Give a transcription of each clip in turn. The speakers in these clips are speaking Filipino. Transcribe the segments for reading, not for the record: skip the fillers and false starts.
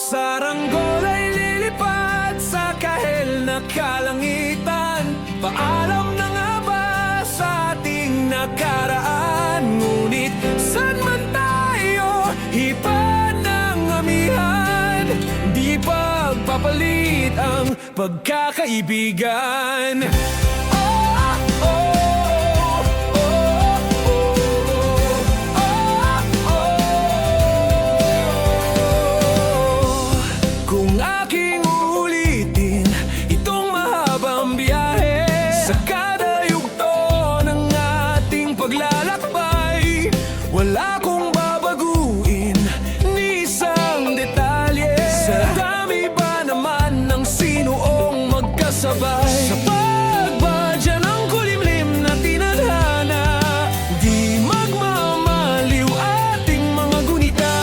Saranggol ay lilipad sa kahel na kalangitan. Paalam na nga ba sa ating nakaraan? Ngunit saan man tayo, hipad ng amihan. Di pagpapalit ang pagkakaibigan. Wala kong babaguin ni isang detalye. Sa dami ba naman ng sinuong magkasabay? Sa pagbadya ng kulimlim na tinadhana, di magmamaliw ating mga gunita.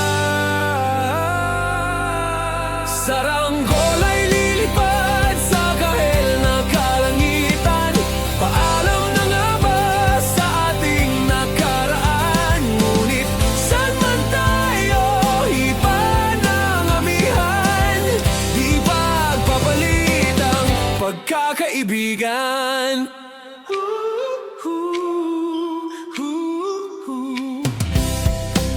Saranggol ay lilipad sa kahel na kalangitan. Paalam na nga ba sa ating nakaraan? Ngunit saan man tayo, hipad ng amihan. Di pagpapalit ang pagkakaibigan.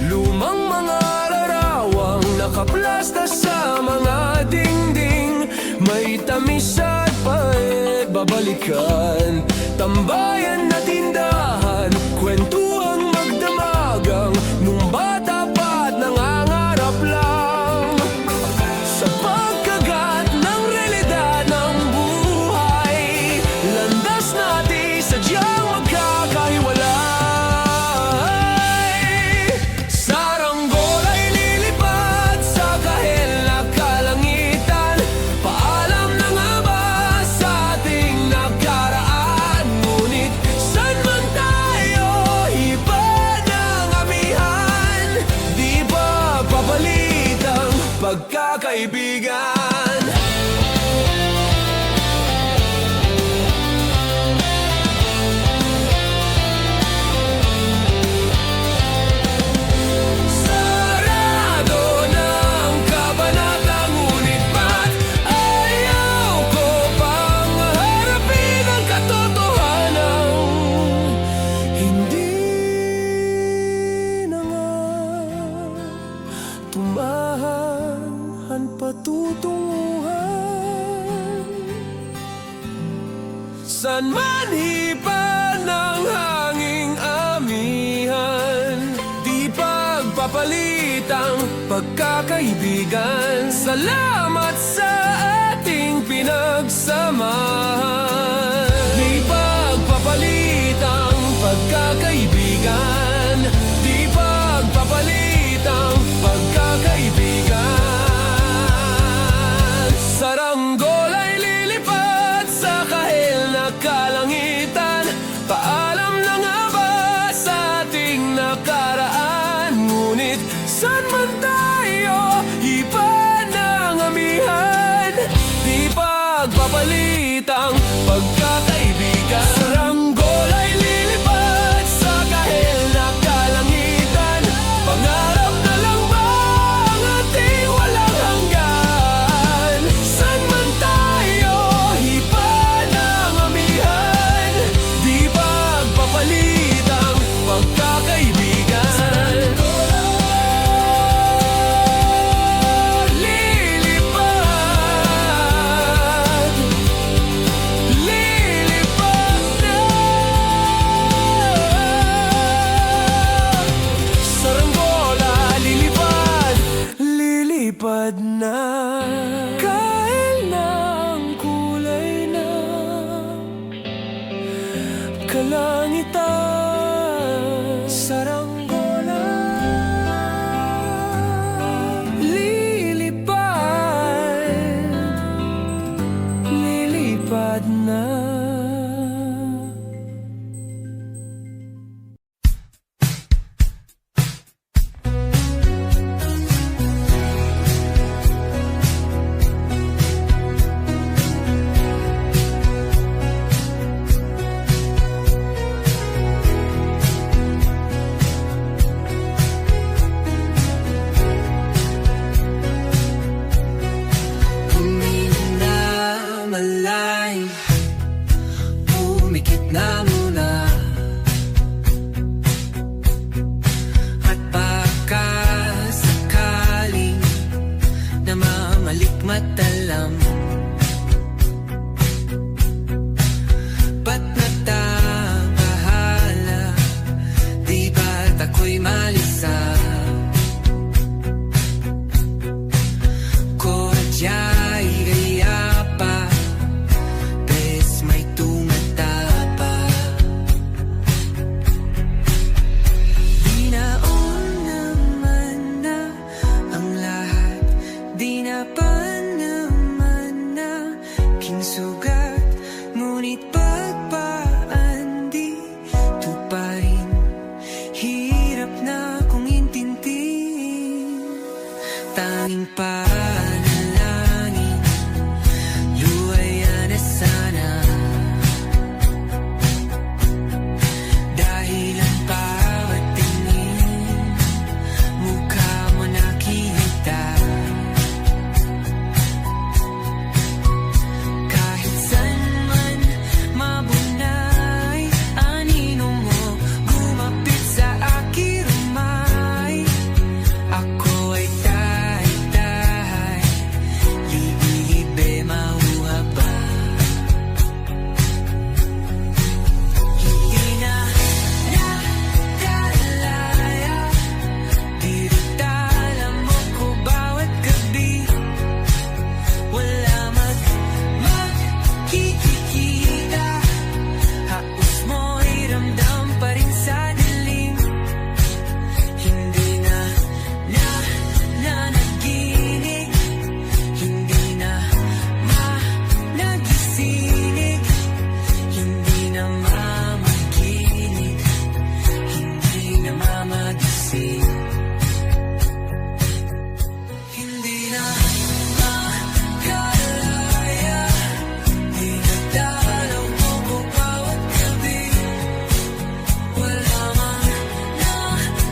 Lumang mga larawang nakaplasta sa mga dingding, may tamis at pait babalikan. Tambayan na tindahan, kwentuhang magdamagang nung bata pa't nangangarap lang. Sa pagkagat ng realidad ng buhay, landas natin sadyang magkakahiwalay. Saranggol ay lilipad sa kahel na kalangitan. Paalam na nga ba sa ating nakaraan? Ngunit saan man tayo, hipad ng amihan. Di pagpapalit ang pagkakaibigan. Sarado ng kabanata, ngunit ba't ayaw ko pang harapin ang katotohanan? Hindi na nga tumahan patutunguhan. San man hipan ng hanging amihan, di pagpapalit ang pagkakaibigan. Salamat sa ating pinagsamahan. Di pagpapalit ang pagkakaibigan. Di pagpapalit ang pagkakaibigan. Saranggol ay lilipad sa kahel na kalangitan. Paalam na nga ba sa ating nakaraan? Ngunit saan man tayo, hipad ng amihan. Di pagpapalit ang pagkakaibigan. Saranggol ay lilipad sa kahel na kalangitan. Pangarap na lang ba ang ating walang hanggan? Saan man tayo, hipad ng amihan. Di pagpapalit ang pagkakaibigan. Lilipad, lilipad na. Saranggola, lilipad, lilipad na. Kahel na ang kulay na kalangitan. Saranggola, lilipad, lilipad na. tanging panalangin, luwaya na sana. Dahil ang bawat tingin, mukha mo nakita. Kahit saan man mabunay, anino mo gumapit sa aking rumay. Ako ay tahay-tahay, libe-libe mauha ba? Hindi na nakalaya, dinadala mo ko bawat gabi. Wala magkikita, haos mo'y ramdam pa rin sa dilim. Hindi na nanaginip, hindi na nagising, hindi na mamaginig, hindi na mamagising. Hindi na makalaya, dinadalaw mo ko bawat gabi. Wala mang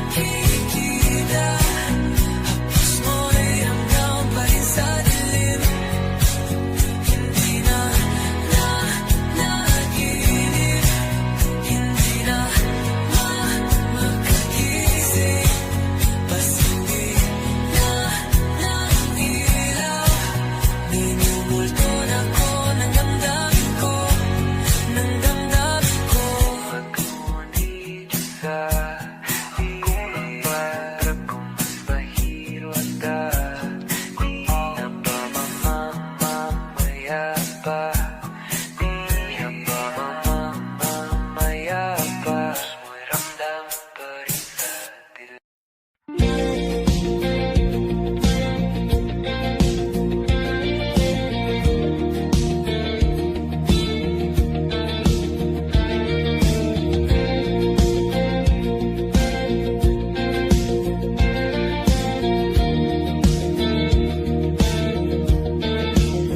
nakikita, hapos mo'y hanggang pa rin sa dilim. Hindi na nanaginip, hindi na makagising. Bas hindi na ilaw, minumulto na ko ng damdamin ko, ng damdamin ko. Pag-ngunit sa ilang para kung mas mahiro ka, di na ba mamamaya pa? Di na ba mamamaya pa? Mo'y ramdam pa rin sa dilim.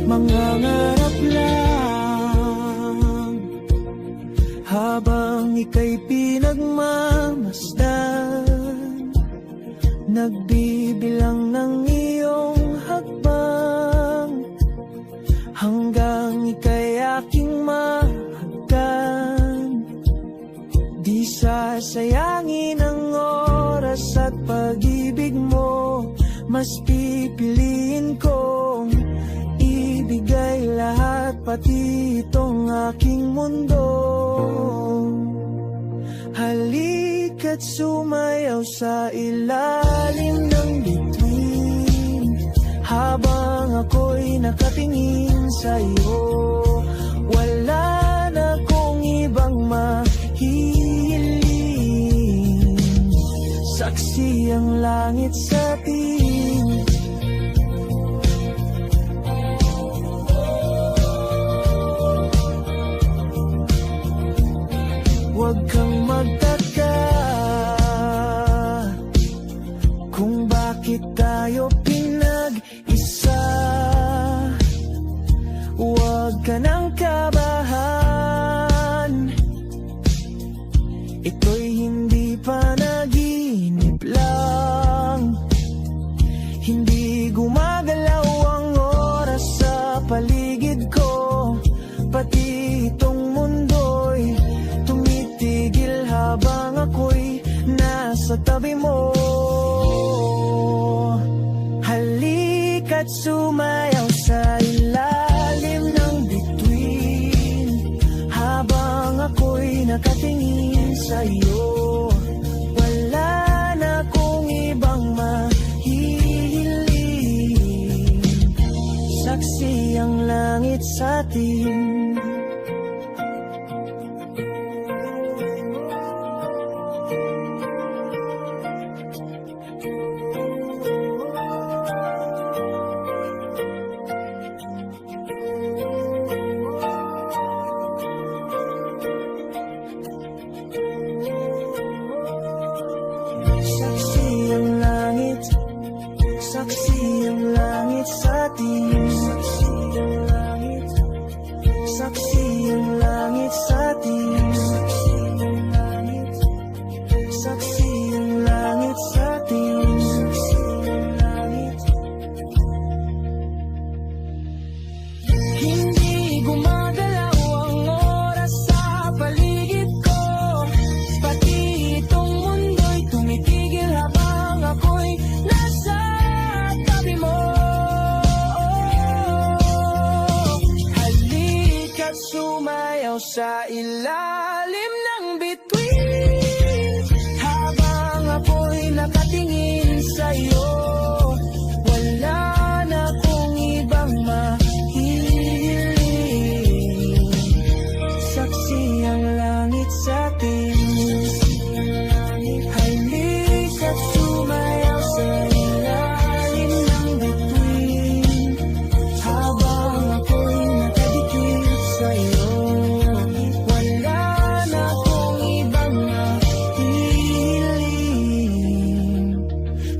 Mangangarap lang habang ika'y pinagmamasdan, nagbibilang ng iyong hakbang, hanggang ika'y aking mahagdan. Di sasayangin ang oras at pag-ibig mo, mas pipiliin kong ibigay lahat, pati itong aking mundo. Halika't sumayaw sa ilalim ng bituin, habang ako'y nakatingin sa'yo. Wala na kong ibang mahihiling, saksi ang langit sa atin. Huwag kang magtaka kung bakit tayo pinag-isa. Huwag ka nang kabahan, ito'y hindi panaginip lang. Hindi gumagalaw ang oras sa paligid ko, pati itong mundo'y tumitigil habang ako'y nasa tabi mo. Halika't sumayaw sa ilalim ng bituin, habang ako'y nakatingin sa'yo. Wala na kong ibang mahihiling, saksi ang langit sa atin. Saksi ang langit sa atin. Saksi ang langit. Saksi ang langit sa atin. Saksi ang langit. Saksi ang langit sa atin. Saksi ang langit. Hindi gumagalaw ang oras sa paligid ko. Pati itong mundo'y tumitigil habang ako'y nasa tabi mo. Halika't sumayaw sa ilalim ng bituin. Habang ako'y nakatingin sa'yo, wala na akong ibang mahihiling. Saksi ang langit sa atin. Halika't sumayaw sa ilalim ng bituin. Habang ako'y nakadikit sa'yo, wala na akong ibang mahihiling.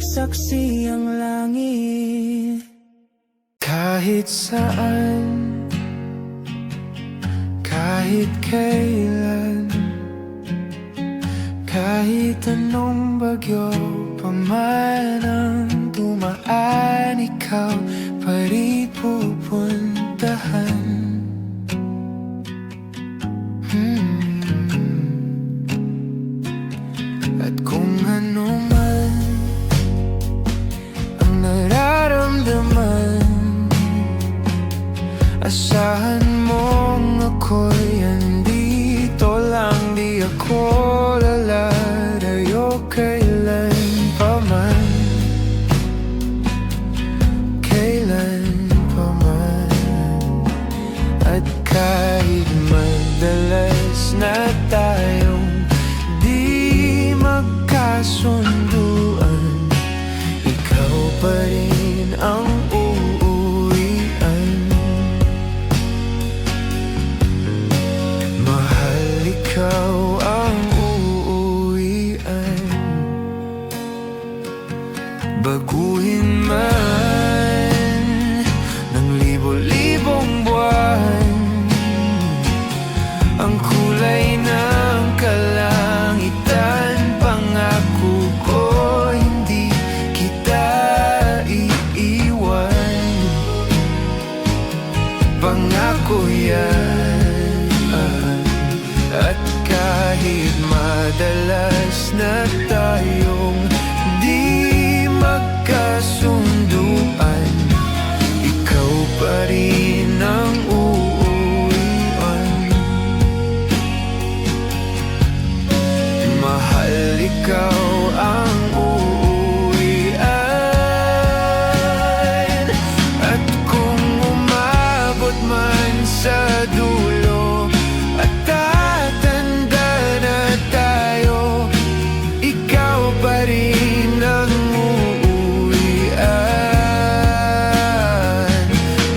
Saksi ang langit. Kahit saan, kahit kailan, kahit anong bagyo pa man ang dumaan, ikaw pa rin pupuntahan. At kung ano man ang nararamdaman, asahan mong ako'y andito lang. Di ako lalalayo kailan pa man. Kailan pa man. At kahit madalas na tayong di magkasunduan, ikaw pa rin ang uuwian. Mahal, ikaw ang uuwian. Baguhin man ng libo-libong buwan ang kulay ng kalangitan, pangako ko hindi kita iiwan. Pangako yan. At kahit madalas na tayong di magkasunduan, ikaw pa rin ang uuwian. Mahal, ikaw ang uuwian. At kung umabot man sa dulo at tatanda na tayo, ikaw pa rin ang uuwian.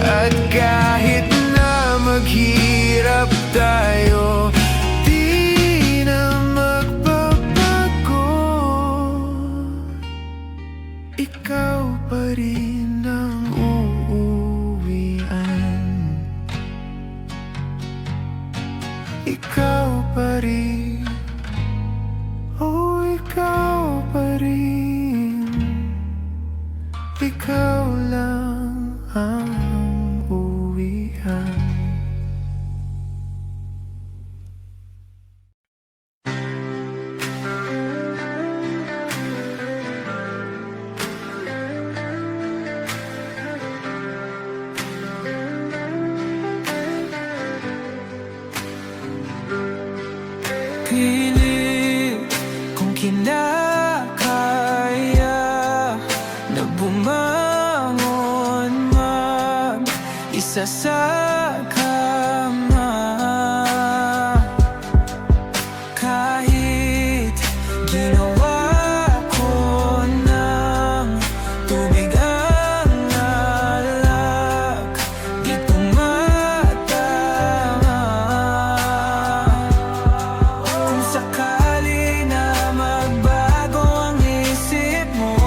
At kahit na maghirap tayo, di na magbabago. Ikaw pa rin ang uuwian. Ikaw pa rin. Oh, ikaw pa rin. Ikaw lang ang uuwian. Pilit kung kinakaya na bumangon mag-isa sa kama. Kahit ginawa ko ng tubig ang alak, di tumatama. Kung sakali na magbago ang isip mo,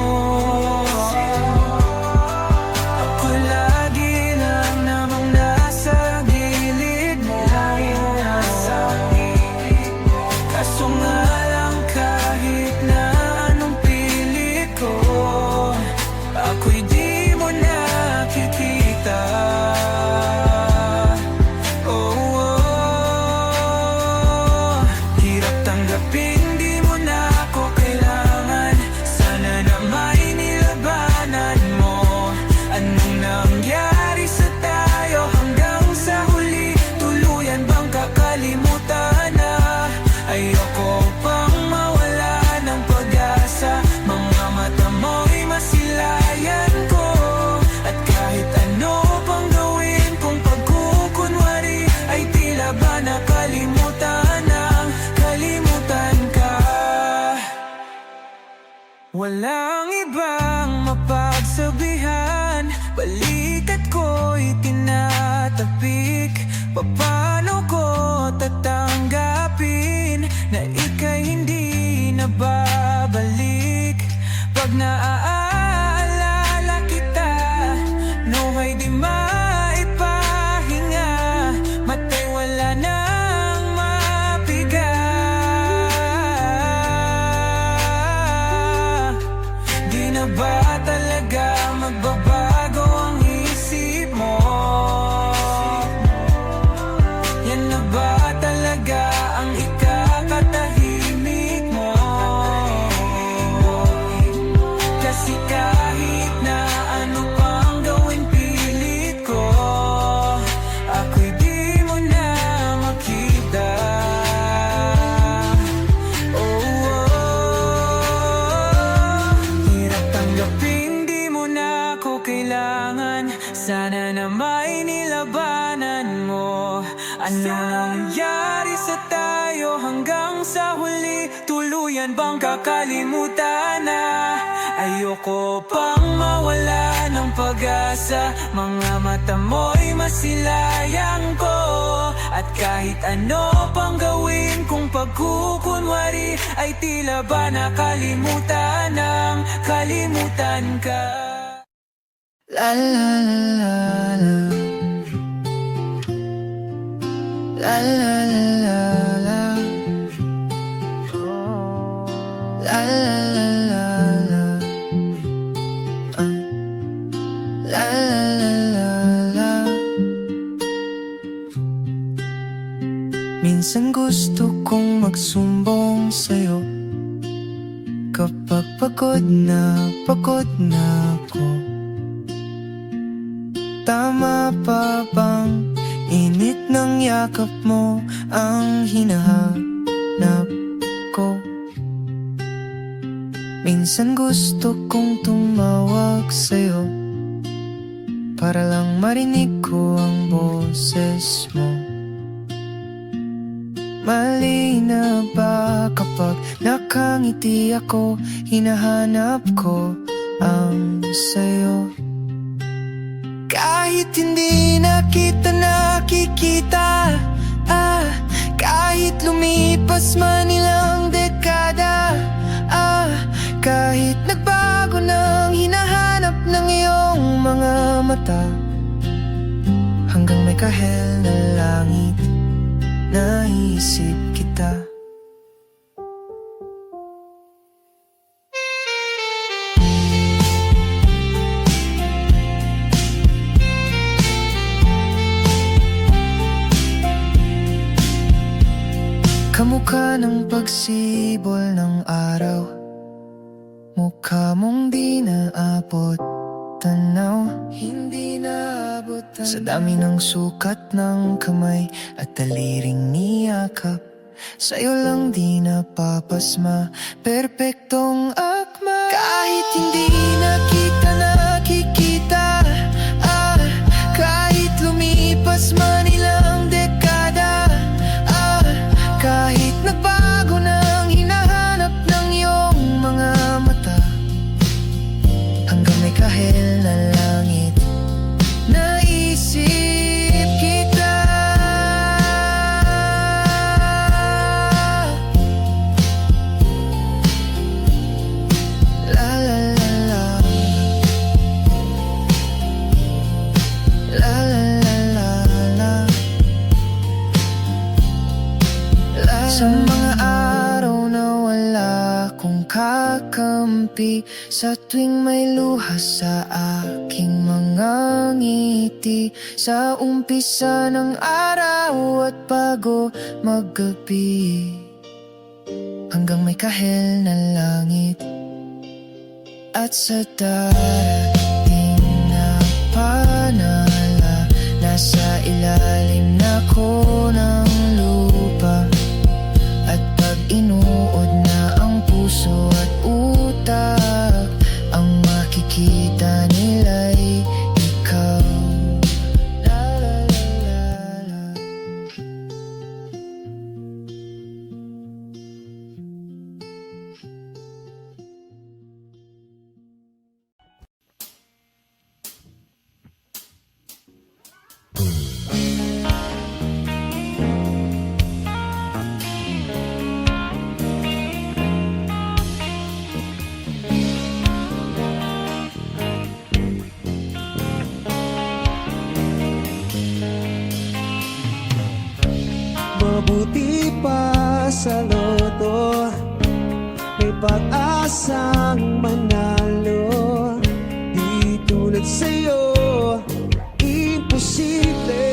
paano ko tatanggapin na ika'y hindi na babalik? Pag naaalala kita, nuhay di maipahinga, matay wala nang mapiga. Di na ba talaga magbabago ang isip mo? Yan na ba talaga ang ikakatahimik mo? Kasi kahit na ano pang gawin pilit ko, ako'y di mo na makita. Hirap tanggapin, di mo na ako kailangan. Sana na may nilabanan mo. Ano nangyari sa tayo hanggang sa huli? Tuluyan bang kakalimutan na? Ayoko pang mawala ng pag-asa. Mga mata mo'y masilayang ko. At kahit ano pang gawin kung pagkukunwari, ay tila ba nakalimutan ng kalimutan ka. La la la la la la la la la la la la la la la. Minsan gusto kong magsumbong sa'yo kapag pagod na ako. Tama pa bang init ng yakap mo ang hinahanap ko? Minsan gusto kong tumawag sa'yo para lang marinig ko ang boses mo. Mali na ba kapag nakangiti ako, hinahanap ko ang sayo? Kahit hindi na kita nakikita, kahit lumipas man ilang dekada, kahit nagbago ng hinahanap ng iyong mga mata, hanggang may kahel na langit, naisip kita. Kamukha ng pagsibol ng araw, mukha mong di naabot tanaw. Hindi naabot tanaw sa dami ng sukat ng kamay at daliring niyakap. Sa'yo lang di napapasma, perpektong akma. Kahit hindi na kita nakikita, kahit lumipas man ilang dekada, kahit nagbago ng hinahanap ng iyong mga mata, hanggang may kahel na langit, naisip kita. La la la la la la la la. Sa mga araw na wala kong kakampi, sa tuwing may luha sa aking mga ngiti, sa umpisa ng araw at bago maggabi, hanggang may kahel na langit, at sa darating na panala, nasa ilalim na ko ng lupa. At pag inuod na ang puso at utak, ang makikita nila'y ikaw. La la la la la. sa loto, may pag-asang manalo. Di tulad sa'yo, imposible.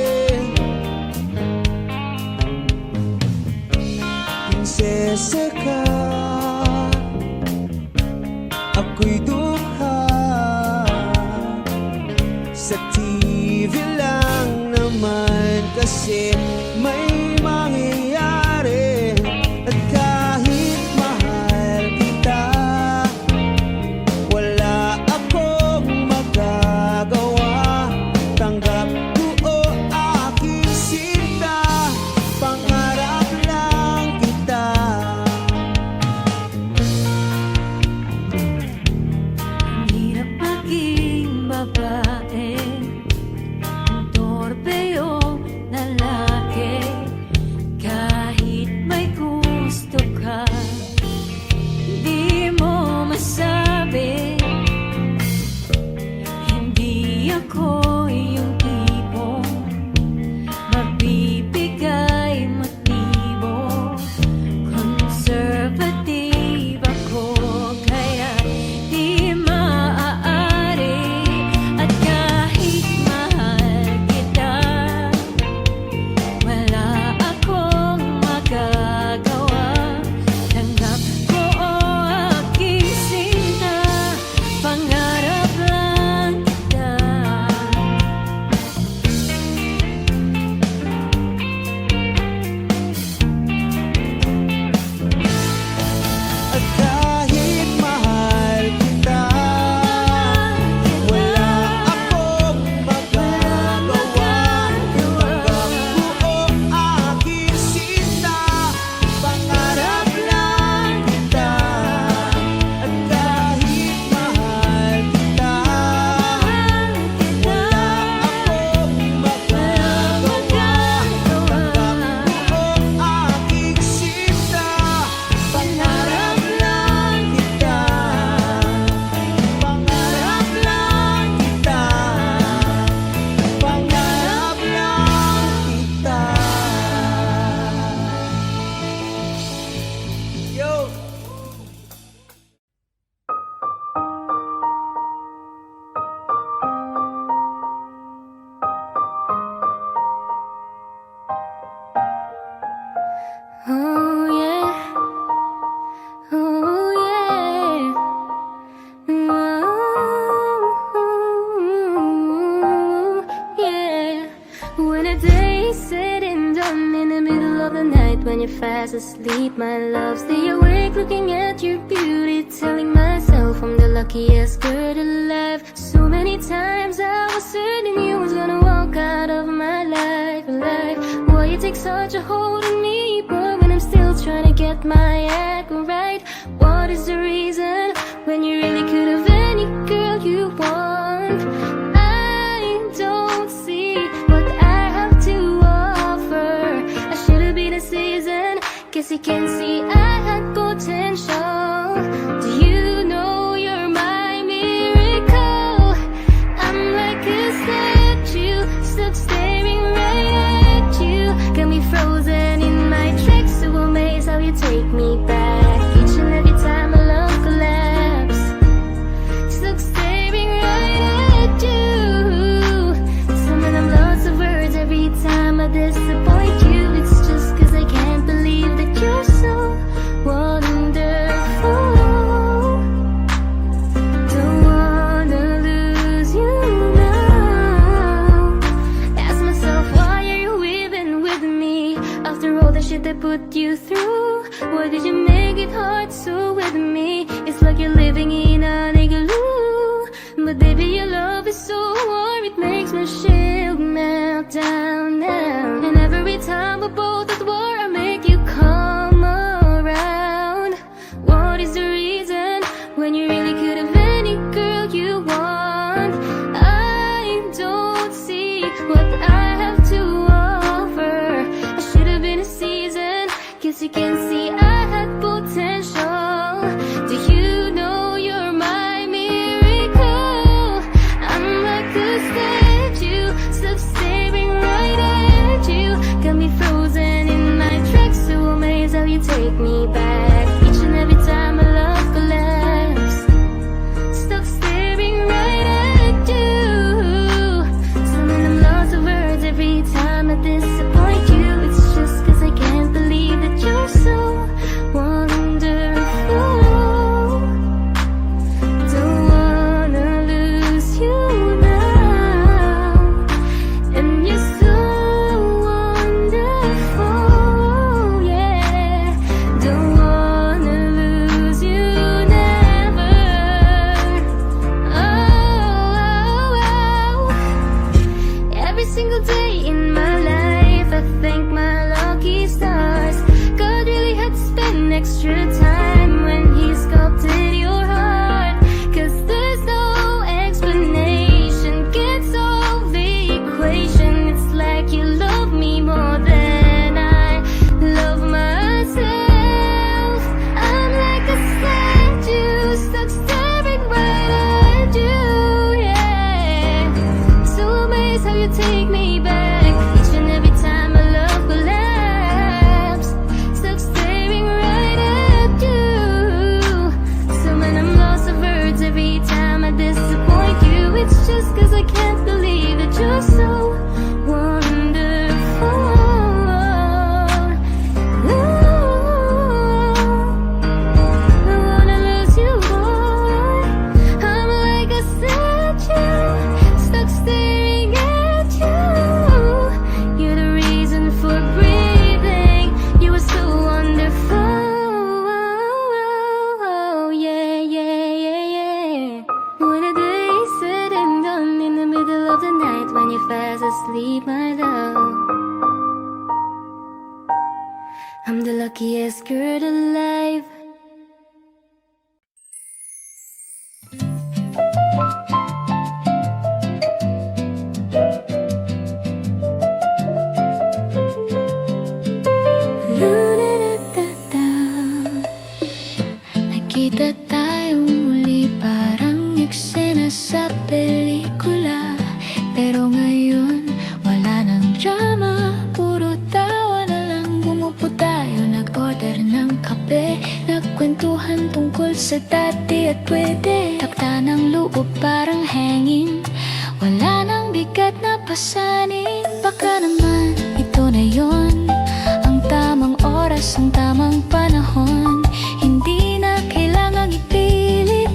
Prinsesa ka, ako'y dukha. Sa TV lang naman kasi may mangyayari. At kahit mahal kita, wala akong magagawa. Tanggap ko o aking sinta, pangarap lang kita. Hirap maging babae, ang torpe o lalaki. Kahit may gusto ka, di mo masabi. Hindi ako yung tipong magbibigay motibo. Conservative ako, kaya di maaari. At kahit mahal kita, wala akong magagawa. Tanggap ko o aking sinta, pangarap lang kita. At kahit mahal kita, wala akong magagawa. Tanggap ko o aking sinta, pangarap lang kita. At kahit mahal kita, wala akong magagawa. Tanggap ko o aking sinta, pangarap lang kita. Pangarap lang kita. Pangarap lang kita. Yo! Oh yeah, oh yeah, oh yeah. When a day is said and done in the middle of the night, when you're fast asleep, my love, stay awake looking at your beauty, telling myself I'm the luckiest girl alive. So many times I was certain you was gonna walk out of my life alive. Why you take such a hold on me, boy, when I'm still trying to get my act right? What is the reason when you really could have any girl you want? I don't see what I have to offer. I should have been a season, guess you can see I had potential. Do you know you're my miracle? I'm like a statue, stuck staring right at you. Got me frozen in my tracks, so amazed how you take me back. Each and every time my love collapse, stuck staring right at you. Some of them lots of words every time I disappoint you. It's just 'cause I can't believe that you're so wonderful. Don't wanna lose you now. Ask myself, why are you even with me? After all the shit I put you through, why did you make it hard so with me? It's like you're living in an igloo. But baby, your love is so warm, it makes my shield melt down now. And every time we're both at war, I make you come around. What is the reason when you really could have any girl you want? I don't see what I have to offer. I should have been a season, guess you can see I had potential. Do you know you're my miracle? I'm like a statue, stuck staring right at you. Got me frozen extra time when he sculpted your heart. 'Cause there's no explanation, can't solve the equation. It's like you love me more than I love myself. I'm like a statue stuck staring right at you, yeah. So amazed how you take me back each and every time my love collapse. Stuck staring right at you. So when I'm lost of words every time I disappoint you, it's just 'cause I can't believe that you're so wonderful. Ooh, I wanna lose you, boy. I'm like a statue stuck staring at you. You're the reason for breathing. You were so wonderful. Yeah, yeah, yeah, yeah. When a day is said and done in the middle of the night when you're fast asleep, my love, I'm the luckiest girl alive. Nakita tayong muli parang eksena sa pelikula. Pero ngayon, wala nang drama, puro tawa na lang. Bumupo tayo, nag-order ng kape, nagkwentuhan tungkol sa dati at pwede. Takta ng loob parang hangin, wala nang bigat na pasanin. Baka naman ito na yon, ang tamang oras, ang tamang panahon. Hindi na kailangang ipilit,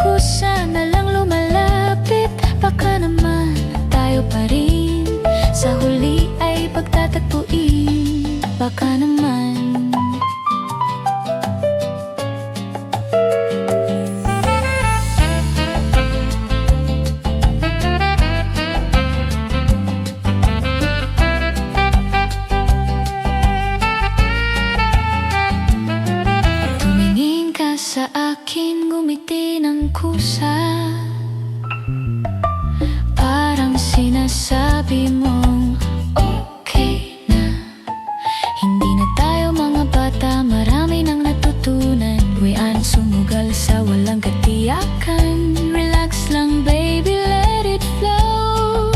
kusa na lang lumalapit. Baka naman tayo pa rin, sa huli ay pagtatagpuin. Baka naman. Tumingin ka sa akin, ngumiti ng kusa, parang sinasabi mong okay na. Hindi na tayo mga bata, marami nang natutunan. Buwian sumugal sa walang katiyakan. Relax lang baby, let it flow.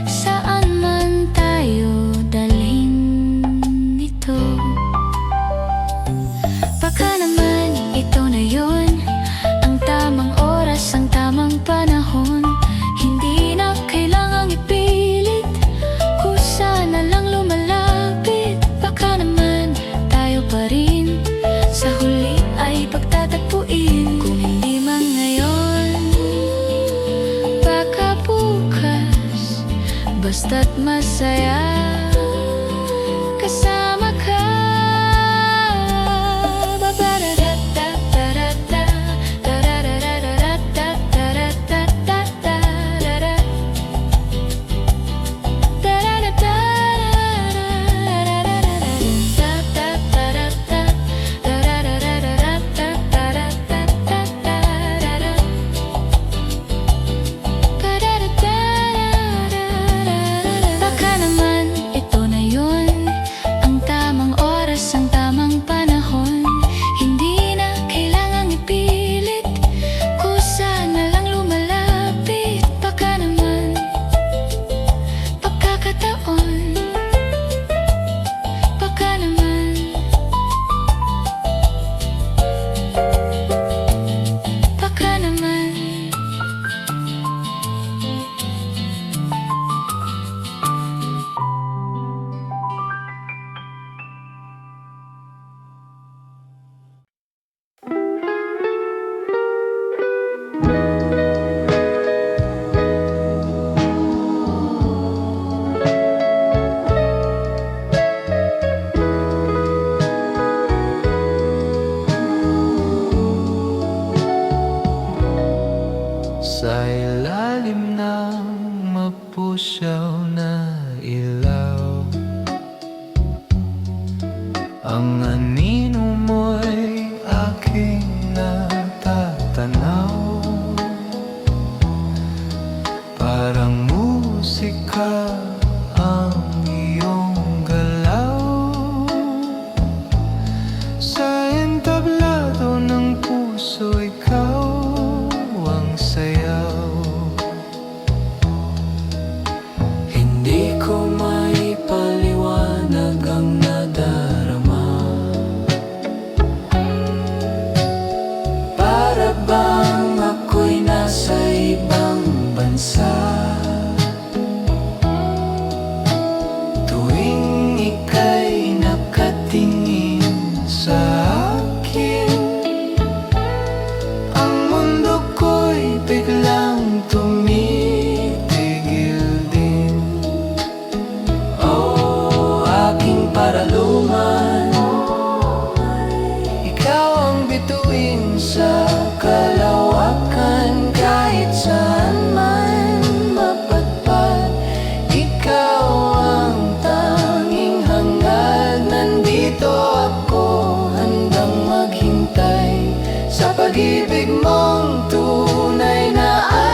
Saan man tayo dalhin ito. Baka naman ito na yon, ang tamang oras, ang tamang panahon. Hindi na kailangang ipilit, kusa na lang lumalapit. Baka naman tayo pa rin, sa huli ay pagtatagpuin. Kung hindi man ngayon, baka bukas, basta't masaya kasama ka. Ba-ba-da-da-da-da-da-da, da-da-da-da-da-da-da-da-da-da-da. Baka naman ito na yon, ang tamang oras, ang tamang panahon. Hindi na kailangang ipilit, kusa na lang lumalapit. Baka naman pagkakataon, baka naman, baka naman. Sa ilalim ng mapusyaw na ilaw, ang anino mo'y ka ang iyong galaw sa entablado ng puso, ikaw ang sayaw. Hindi ko maipaliwanag ang nadarama, para bang ako'y nasa ibang bansa. Tuwing ika'y nakatingin sa akin, ang mundo ko'y biglang tumitigil din. Oh, aking paraluman, ikaw ang bituin sa kalawakan. Kahit saan man mapadpad, ikaw ang tanging hangad. Nandito ako handang maghintay sa pag-ibig mong tunay na alay.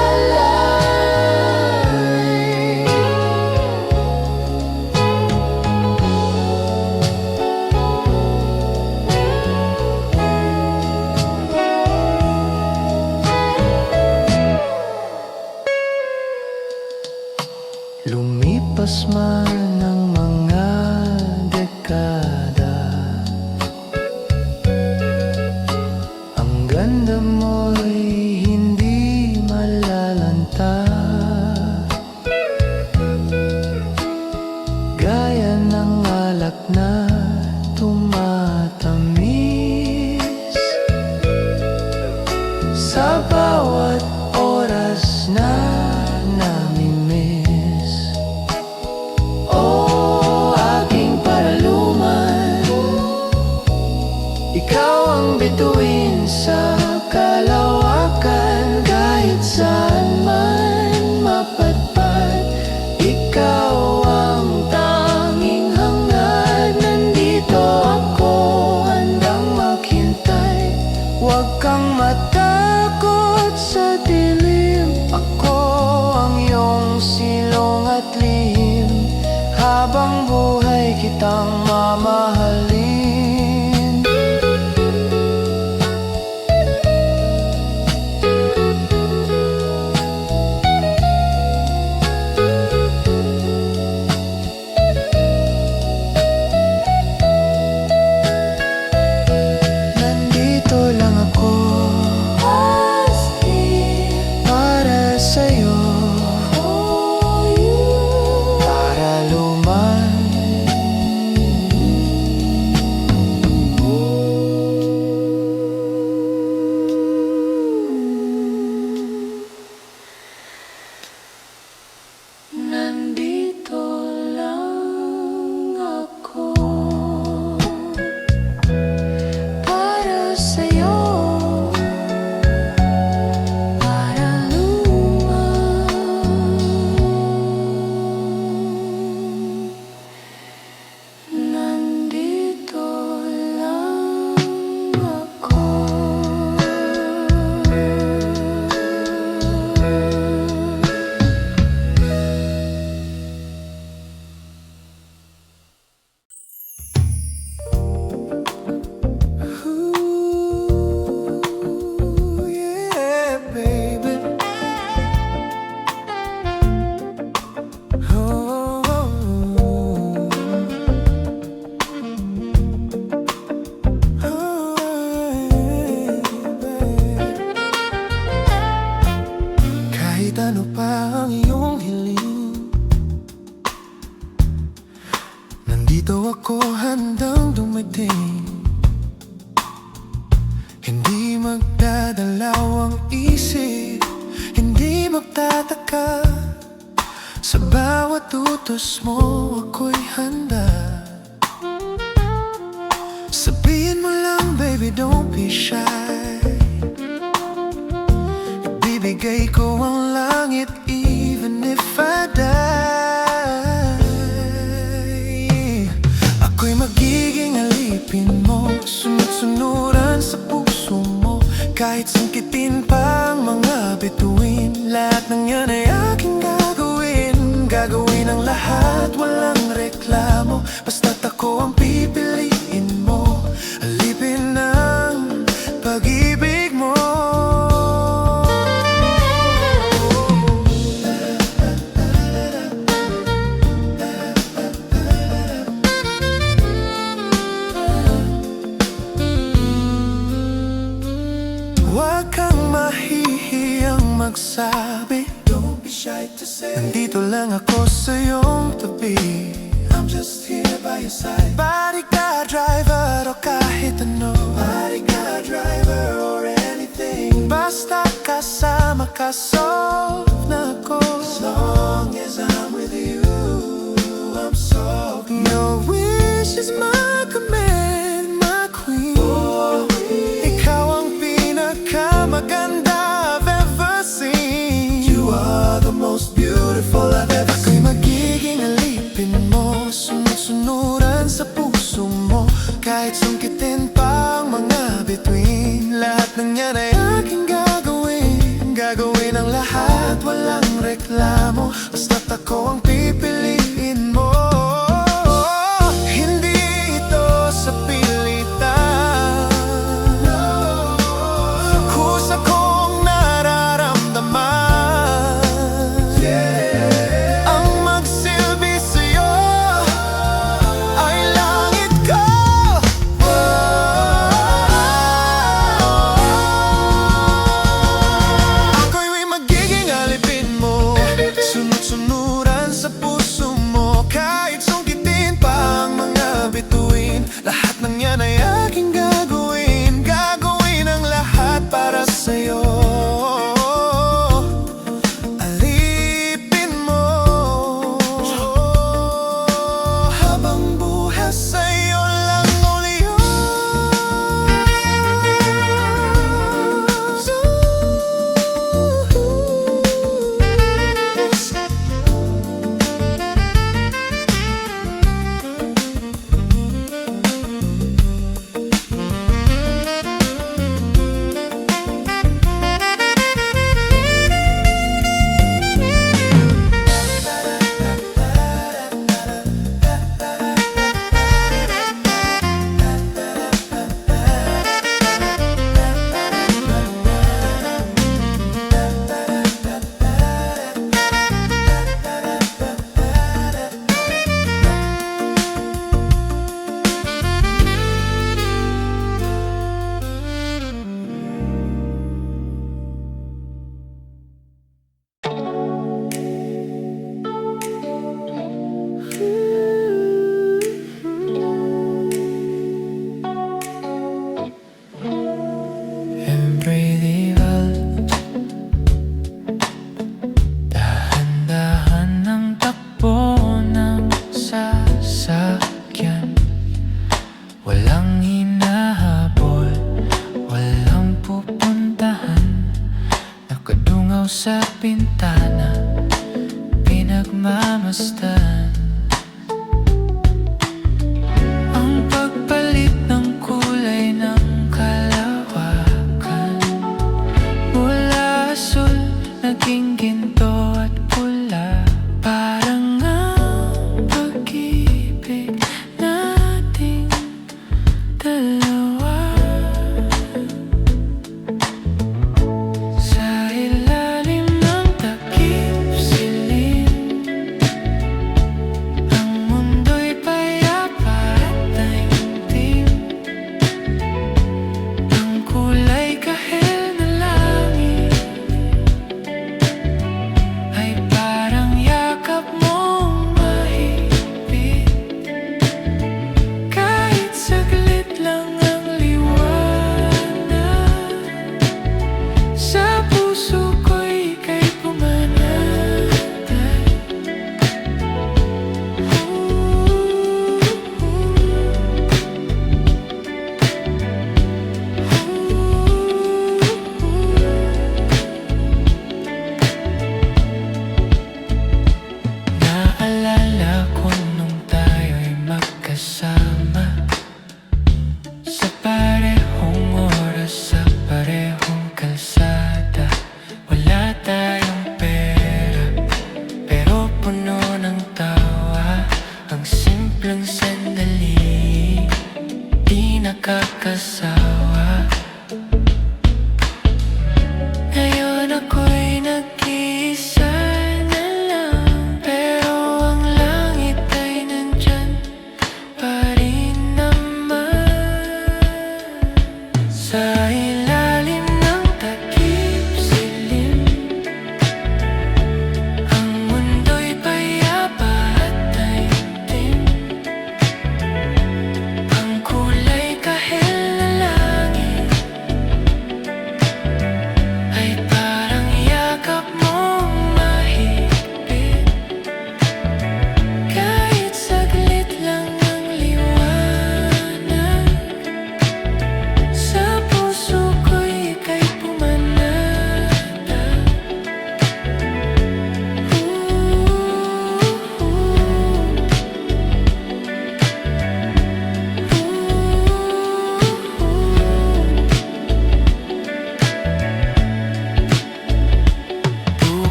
Lumipas man ang mga dekada, ang ganda mo'y hindi malalanta. Gaya ng alak na tumatamis sa bawat oras na namimiss. Oh, aking paraluman, ikaw ang bituin sa kalawakan. Kahit saan man mapadpad, ikaw ang tanging hangad. Nandito ako handang maghintay. Huwag kang matakot sa dilim, ako ang iyong silong at lihim. Habang buhay kitang mamahalin. Nandito lang ako para sa'yo, paraluman. Nandito lang ako para sa'yo, paraluman. Nandito lang ako. Ooh, yeah, baby. Kahit ano pa ang iyong hiling, nandito ako handang dumating. Hindi magdadalaw ang isip, hindi magtataka. Sa bawat utos mo ako'y handa. Sabihin mo lang, baby, don't be shy. Ibibigay ko ang langit even if I die. Ako'y magiging alipin mo, sunod-sunuran sa puso mo. Kahit sangkitin pa ang mga bituin, lahat ng yan ay aking gagawin. Gagawin lahat, walang reklamo. Basta't ako ang pipiliin mo. Alipin ng pag-ibig mo. Huwag kang mahihiyang magsabi. Don't be shy to say. Nandito lang ako sa iyong tabi. I'm just here by your side. Bodyguard, driver, o kahit ano. Bodyguard, driver, or anything. Basta kasama ka, soft na ako. As long as I'm with you, I'm soft. Your wish is my command, my queen. Ikaw ang pinakamaganda I've ever seen. You are the most beautiful I've ever seen. Ako'y magiging alipin mo, sunod-sunuran sa puso mo. Kahit sungkitin pa ang mga bituin, lahat ng yan ay aking gagawin. Gagawin ang lahat, walang reklamo. Basta't ako ang pipiliin mo. Hindi ito sa pilitan, kusa kong nararamdaman. Ang magsilbi sa'yo ay langit ko. Ako'y magiging alipin mo, sunod-sunuran sa puso mo. Kahit sungkitin pa ang mga bituin, lahat ng yan ay aking gagawin. Gagawin ang lahat para sa'yo. Alipin mo habang buhay sa'yo lang uli yun. And breathe out. Dahan-dahan ang takbo ng sasakyan. Walang hinahabol, walang pupuntahan. Nakadungaw sa bintana, pinagmamasdan. Ang pagpalit ng kulay ng kalawakan, mula asul naging ginto at pula. Parang ang pag-ibig nating dalawa. Sa ilalim ng takip silim,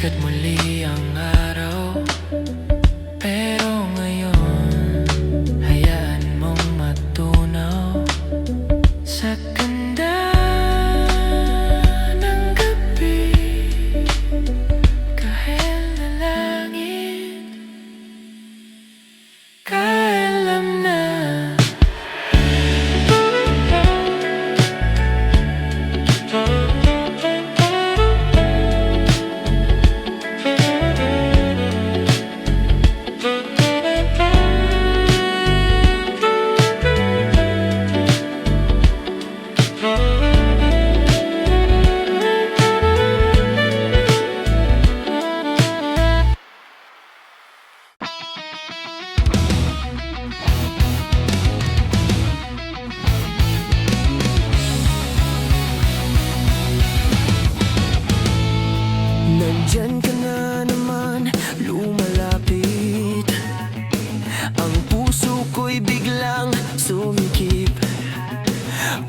Sikat muli ang araw, pero ngayon hayaan mong matunaw sa ganda ng gabi. Kahit na langit, kaalam na. Nandyan ka na naman, lumalapit. Ang puso ko'y biglang sumikip.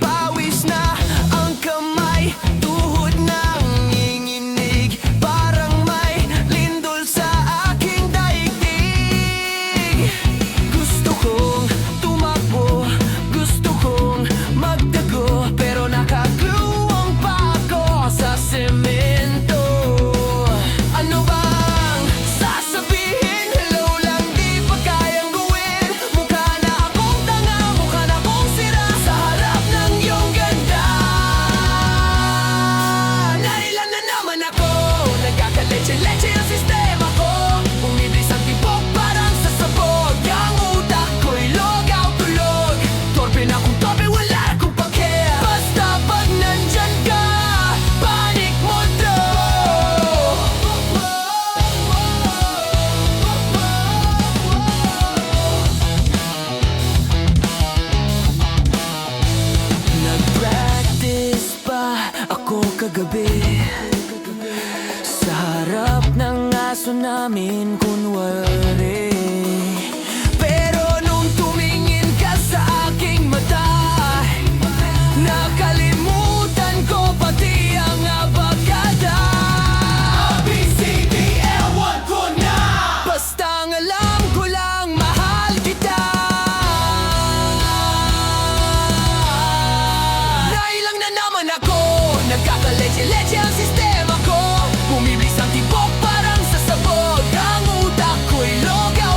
Pawis na ang kamay, tuhod ng nginginig. Parang may lindol sa aking daigdig. Gusto kong tumakbo, gusto kong magtago, pero nakagluwang pa ako sa semento. Ano bang sasabihin? Hello lang, di pa kayang gawin. Mukha na akong tanga, mukha na akong sira sa harap ng iyong ganda. Nailan na naman ako, nagkakaleche-leche ang sistema ko. Bumiblis ang tibok parang sasabog. Ang utak ko'y logaw-tulog. Torpe na kung tope, wala akong pake. Basta pag nandyan ka, panic mode. Nag-practice pa ako kagabi sa harap ng aso namin kunwari. Pero nung tumingin ka sa aking mata, nakalimutan ko pati ang abagada. ABCDL1 ko na, basta ang alam ko lang, mahal kita. Nailang na naman ako, nagkakaleche-leche ang sistema ko. Bumiblis ang tibok parang sasabog. Ang utak ko'y logaw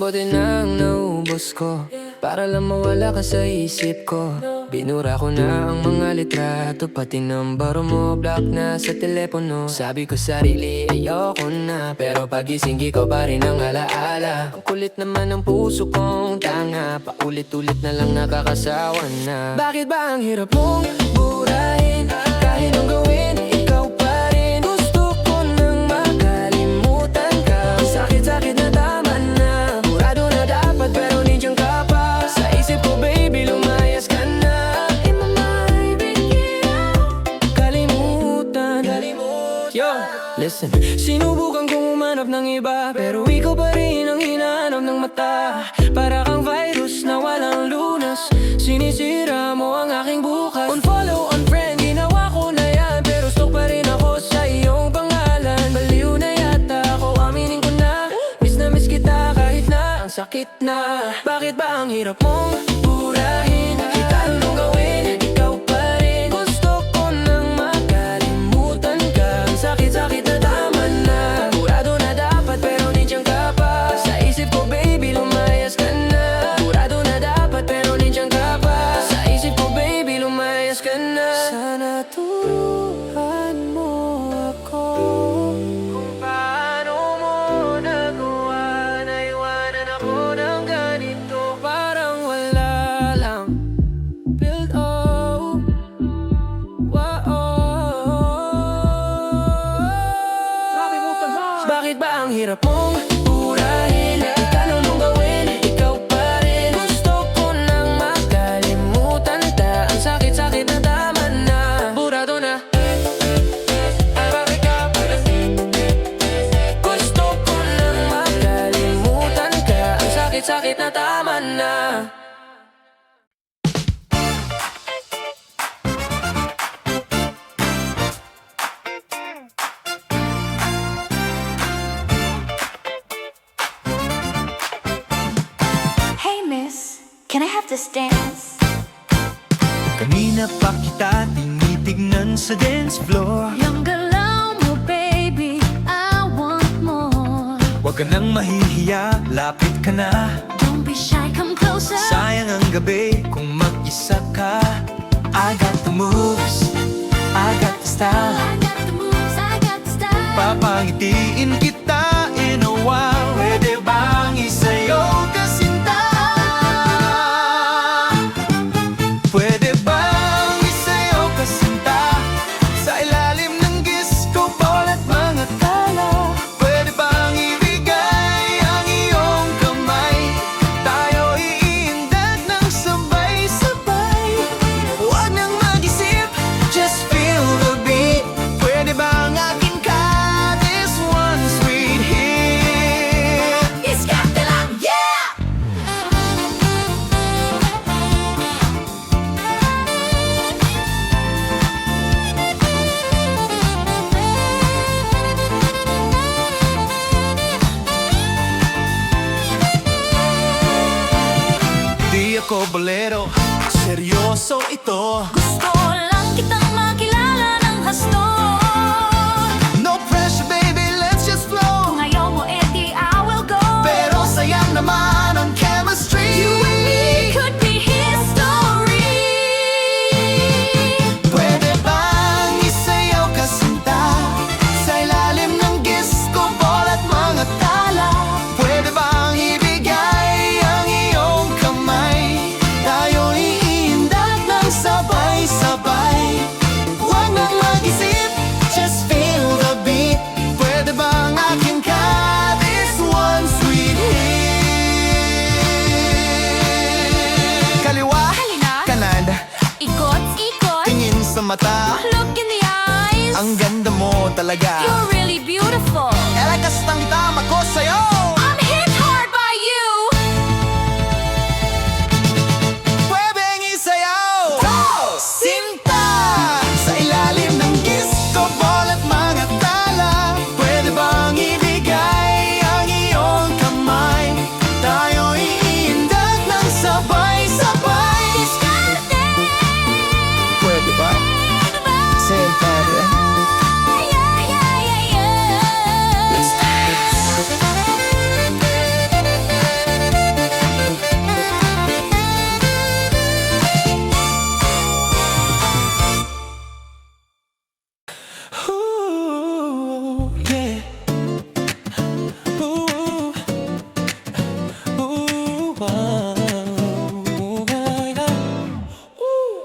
bote nang naubos ko para lang mawala ka sa isip ko. Binura ko na ang mga litrato, pati number mo block na sa telepono. Sabi ko sarili ayoko na, pero pagising ikaw pa rin ang alaala. Ang kulit naman ng puso kong tanga, paulit-ulit na lang nakakasawa na. Bakit ba ang hirap mong burahin? Kahit anong gawin, ikaw pa rin. Gusto ko nang makalimutan ka. Sakit-sakit na tama na, murado na dapat pero nandiyan ka pa. Sa isip ko baby lumayas ka na. Yo, listen, sinubukan kong umanap ng iba, pero ikaw pa rin ang hinahanap ng mata. Para kang virus na walang lunas, sinisira mo ang aking bukas. Unfollow, unfriend, ginawa ko na yan, pero stalk pa rin ako sa iyong pangalan. Baliw na yata ako, aminin ko na miss kita kahit na ang sakit na. Bakit ba ang hirap mong burahin? Kita anong gawin, ikaw pa rin. Gusto ko nang makalimutan ka. Ang sakit-sakit na tama na, murado na dapat pero nandiyan ka pa. Sa isip ko baby lumayas ka na. Murado na dapat pero nandiyan ka pa. Sa isip ko baby lumayas ka na. Sana turuan mo ako kung paano mo nagawa na iwanan ako ng ganito. Parang wala lang build up. Bakit ba ang hirap mong burahin? Ikaw anong gawin, ikaw pa rin. Gusto ko nang makalimutan ka. Ang sakit-sakit na tama na, burado na. Bakit ka pa rin? Gusto ko nang makalimutan ka. Ang sakit-sakit na tama na. Hey miss, can I have this dance? Kanina pa kita tinitignan sa dance floor. Yung galaw mo, baby, I want more. Huwag ka nang mahihiya, lapit ka na. Don't be shy, come closer. Sayang ang gabi kung mag-isa ka. I got the moves, I got the style. I got the moves, I got the style. Papangitiin kita in a while. Pwede bang isayaw ka sinta? Pwede bang isayaw ka sinta? Sa ilalim ng disco ball at mga tala. Pwede bang ibigay ang iyong kamay? Tayo iindag ng sabay-sabay. Huwag nang mag-isip, just feel the beat. Pwede bang akin ka this one sweet hit? Iskate lang, yeah! Di ako bolero, seryoso ito. Gusto lang kitang makilala ng hasto. No pressure baby, let's just flow. Kung ayaw mo, edi I will go. Pero sayang naman ang chemistry. You and me could be history. Pwede bang isayaw ka sinta? Sa ilalim ng disco ball at mga tala. Pwede bang ibigay ang iyong kamay? Tayo iindag ng sabay-sabay. Huwag nang mag-isip, just feel the beat. Pwede bang akin ka this one sweet hit? Kaliwa, Halina. kanan, Ikot-ikot. tingin sa mata. Look in the eyes. Ang ganda mo talaga. You're really beautiful. Elakas ng tama ko sa'yo. I'm hit hard by you. Pwedeng isayaw sinta sa ilalim ng disco ball at mga tala. Pwede bang ibigay ang iyong kamay? Tayo iindag ng sabay-sabay. Pwede ba? Sentado. Yeah, yeah, yeah, yeah.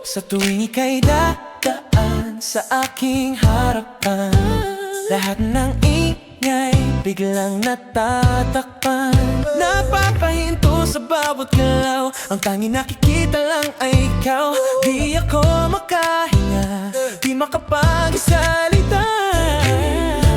Sa tuwing ika'y dadaan sa aking harapan, lahat ng ingay biglang natatakpan. Napapahinto sa bawat galaw, ang tanging nakikita lang ay ikaw. Di ako makahinga, di makapagsalita.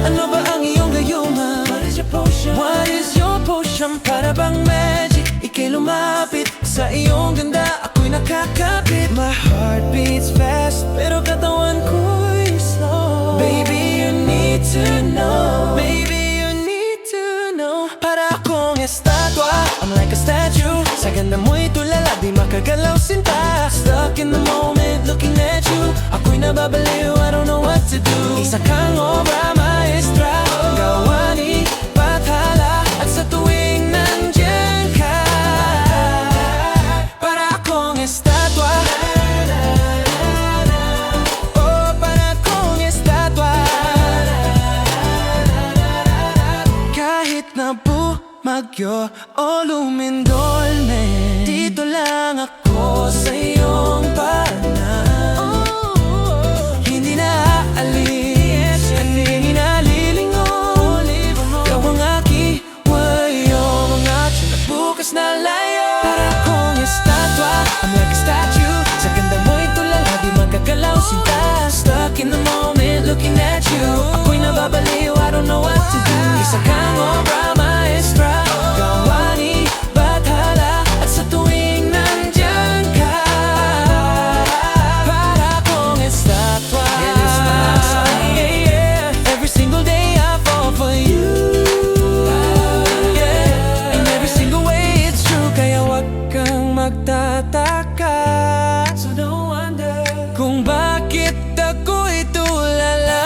Ano ba ang iyong gayuma? What is your potion? What is your potion? Para bang magic, ika'y lumapit sa iyong ganda, ako'y nakakapit. My heart beats fast, pero katawan ko'y slow. Baby, you need to know. Baby, you need to know. Para akong estatwa, I'm like a statue. Sa ganda mo'y tulala, di makagalaw sinta. Stuck in the moment, looking at you. Ako'y nababaliw, I don't know what to do. Isa kang obra maestra, gawa ni Bathala. At sa tuwing nandyan ka, para akong estatwa. Oh, para akong estatwa. Kahit na bumagyo o lumindol, man, dito lang ako sa iyong paanan. Hindi na aalis, hindi nalilingon. Ikaw ang aking wayo, mga tiyan bukas na layo. Para akong estatwa, I'm like a statue. Sa ganda mo'y tulala, di magagalaw sinta. Stuck in the moment, looking at you. Ako'y nababaliw, I don't know what to do. Isa kang obra maestra, gawa ni Bathala. At sa tuwing nandyan ka, para akong estatwa. Yeah, yeah. Every single day I fall for you. Yeah. In every single way it's true, kaya wag kang magtataka. So don't wonder kung bakit ako'y tulala.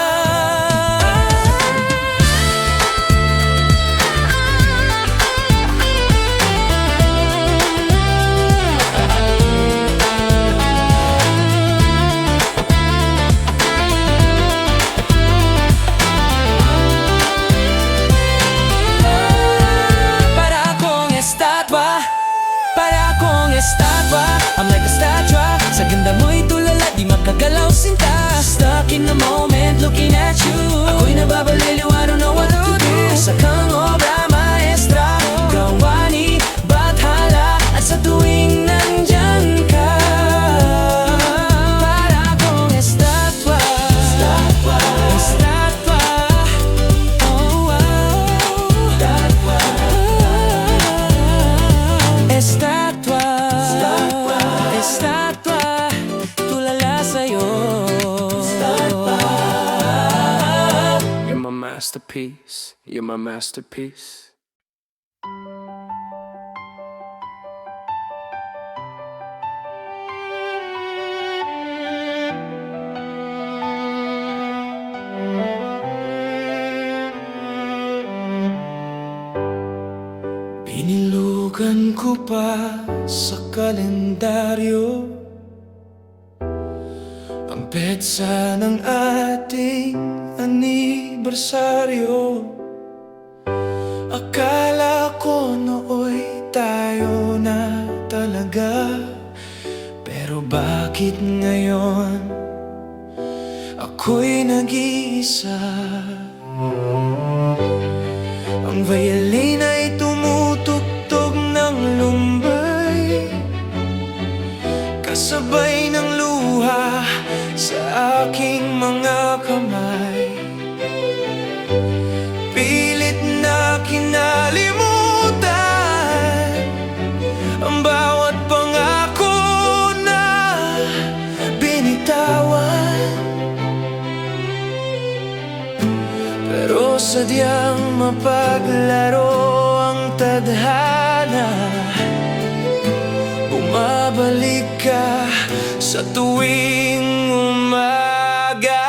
Para akong estatwa, para akong estatwa. I'm like a statue. Sa ganda mo'y tulala, di makagalaw sinta. Stuck in the moment, looking at you. Ako'y nababaliw, I don't know what to do. Sa kang obra maestra, gawa ni Bathala. At sa tuwing nandyan ka, para akong estatwa. Estatwa, estatwa. Oh, wow. Estatwa, estatwa, estatwa, tulala sa'yo. You're my masterpiece, you're my masterpiece. Binilugan ko pa sa kalendaryo ang petsa ng ating anibersaryo. Akala ko nooy tayo na talaga, pero bakit ngayon ako'y nag-iisa? Ang violin ay tumutugtog ng lumbay, kasabay ng luha sa aking mga kamay. Pilit na kinalimutan ang bawat pangako na binitawan, pero sadyang mapaglaro ang tadhana. Bumabalik ka sa tuwing umaga.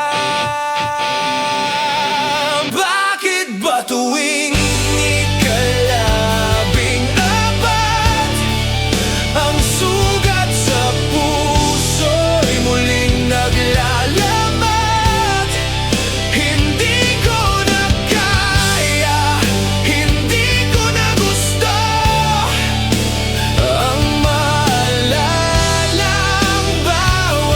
Bakit ba tuwing ikalabing-apat ang sugat sa puso'y muling naglalamat? Hindi ko na kaya, hindi ko na gusto ang maalala ang bawat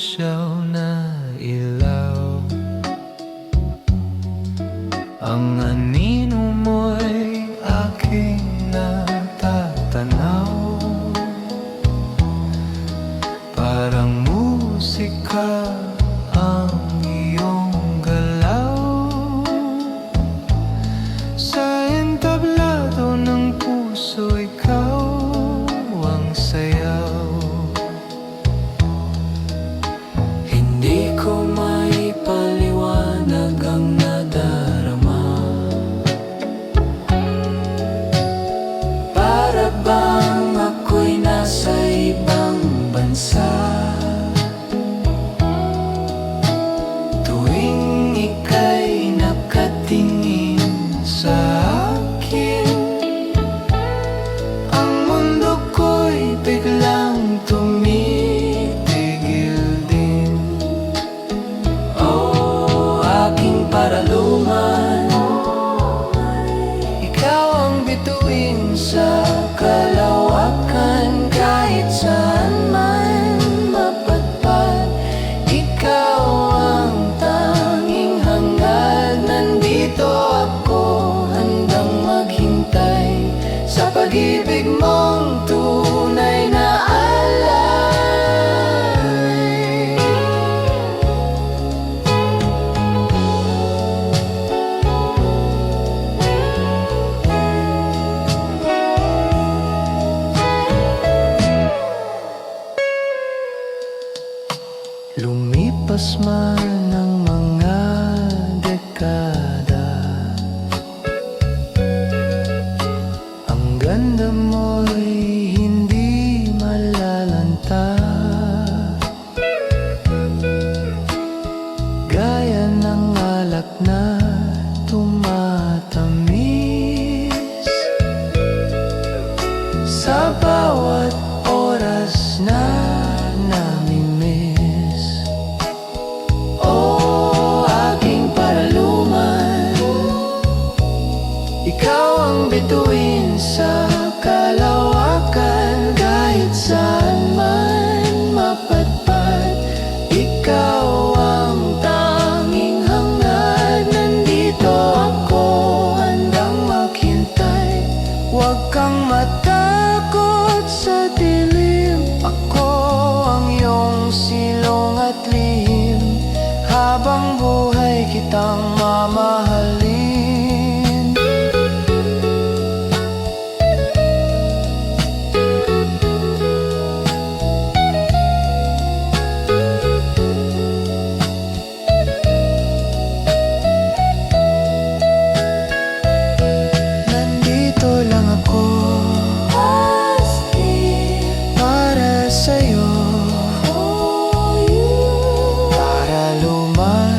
puso na ilaw. Ang anino mo'y aking natatanaw, parang musika ang iyong galaw. Sa entablado ng puso, ikaw ang sayaw. Hindi ko maipaliwanag ang nadarama. Para bang ako'y nasa ibang bansa. Tuwing ika'y nakatingin sa akin, ang mundo ko'y biglang tumitigil din. Oh, aking paraluman, ikaw ang bituin sa kalawakan. Kahit saan man mapadpad, ikaw ang tanging hangad. Nandito ako handang maghintay sa pag-ibig mong tunay na alay. Lumipas man ang mga dekada, ang ganda mo'y hindi malalanta. Gaya ng alak na tumatamis sa bawat oras na namimiss. Oh, aking paraluman, ikaw ang bituin sa kalawakan. Kahit saan man mapadpad, ikaw ang tanging hangad. Nandito ako handang maghintay. Huwag kang matakot sa dilim, ako ang iyong silong at lihim. Habang buhay kitang mamahalin. Nandito lang ako para sa'yo, paraluman.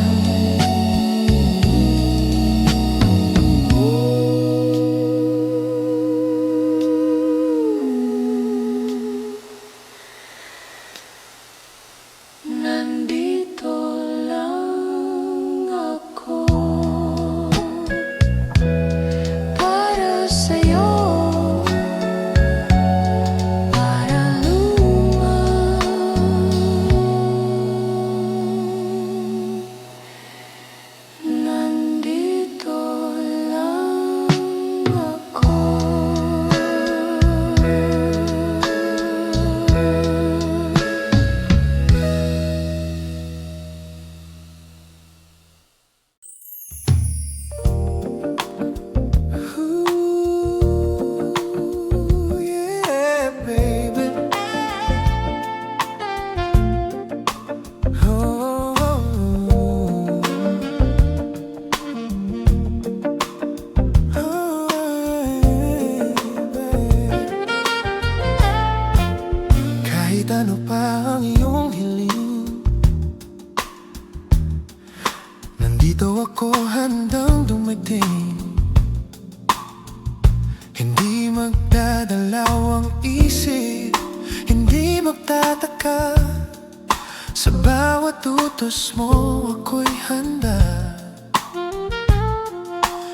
Nandito lang ako Para sa'yo, paraluman. Nandito lang ako. Ooh, yeah, baby. Oh, kahit ano pa ang iyong hiling, nandito ako handang dumating. Hindi magdadalaw ang isip, hindi magtataka. Sa bawat utos mo ako'y handa.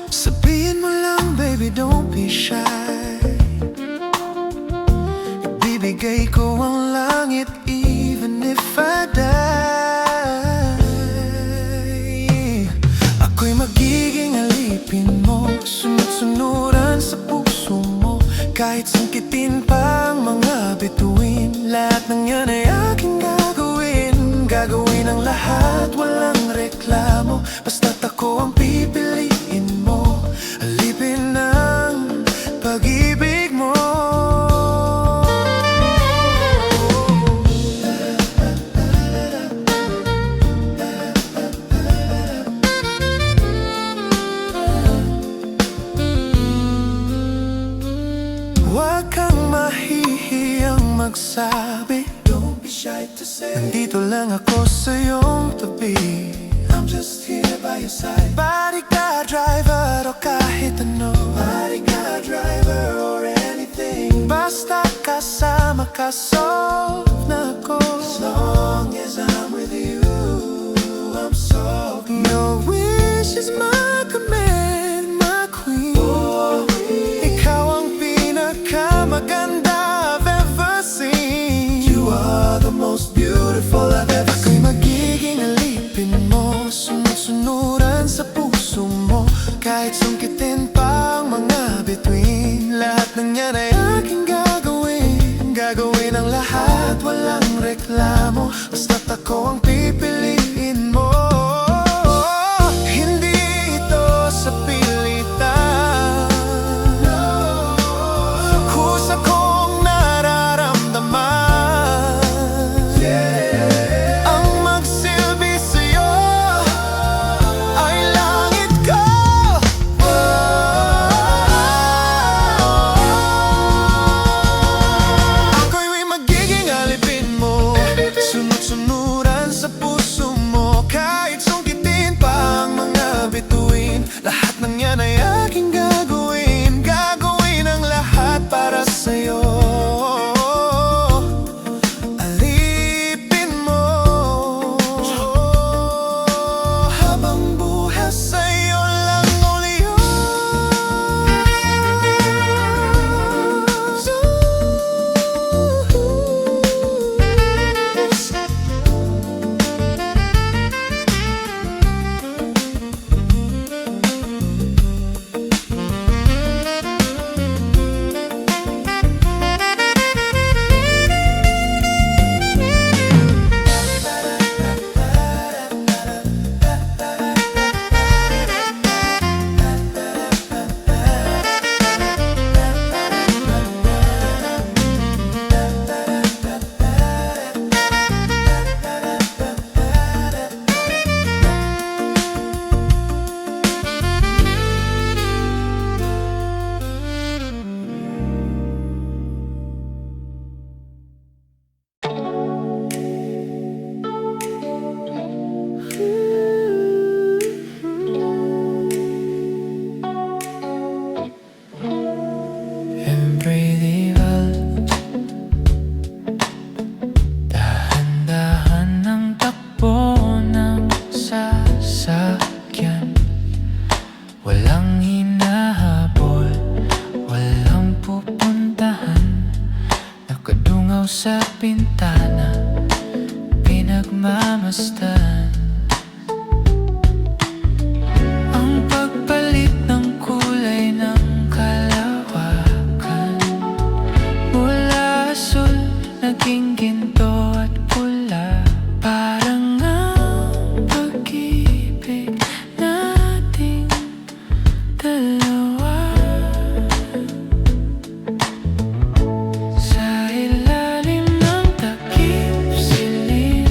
Sabihin mo lang, baby, don't be shy. Ibibigay ko ang langit even if I die. ng yan ay aking gagawin. Gagawin ang lahat, walang reklamo. Basta't ako ang pipiliin mo. Alipin ng pag-ibig mo. Huwag kang mahihiyang magsabi. Don't be shy to say. Nandito lang ako sa iyong tabi. I'm just here by your side. Bodyguard driver o kahit ano. Bodyguard driver or anything. Basta kasama ka, solve na ako. As long as I'm with you, I'm solving. Your wish is my command, my queen. Ikaw ang pinakamaganda I've ever seen. You are the most beautiful I've ever seen. Ako'y magiging alipin mo, sunod-sunuran sa puso mo. Kahit sungkitin pa ang mga bituin, lahat ng yan ay aking gagawin. Gagawin ang lahat, walang reklamo. Basta't ako ang pipiliin mo. Hindi ito sa pilitan, kusa kong nararamdaman. Ang magsilbi sa'yo ay langit ko. Ako'y magiging alipin mo, sunod-sunuran sa puso mo. Kahit sungkitin pa ang mga bituin, lahat ng yan ay aking gagawin. Gagawin ang lahat para sa'yo. Alipin mo habang buhay sa'yo lang uli yun. And breathe out. Dahan-dahan ang takbo ng sasakyan. Walang hinahabol, walang pupuntahan. Nakadungaw sa pintana, pinagmamasdan. Ang pagpalit ng kulay ng kalawakan, mula asul naging ginto at pula. Parang ang pag-ibig nating dalawa sa ilalim ng takip silim.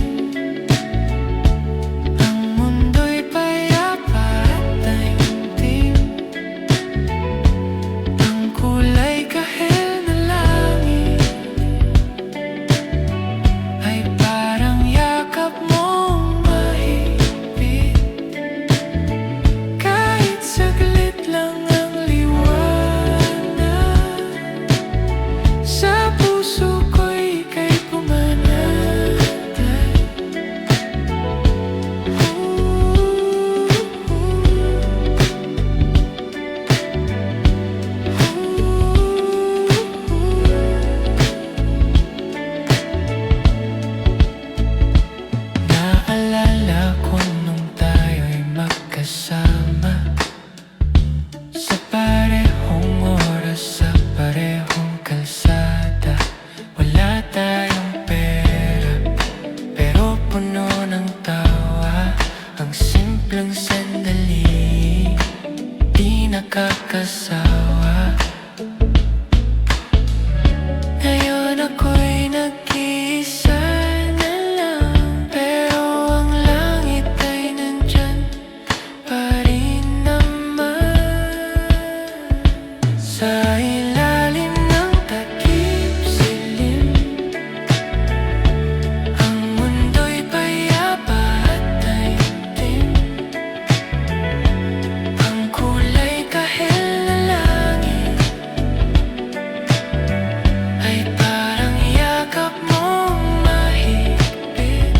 mag-asawa. Ngayon ako'y nag-iisa na lang, pero ang langit ay nandyan pa rin naman. Sa ilalim ng takip-silim, ang mundo'y payapa at taimtim. Ang kulay kahel na langit ay parang yakap mong mahigpit.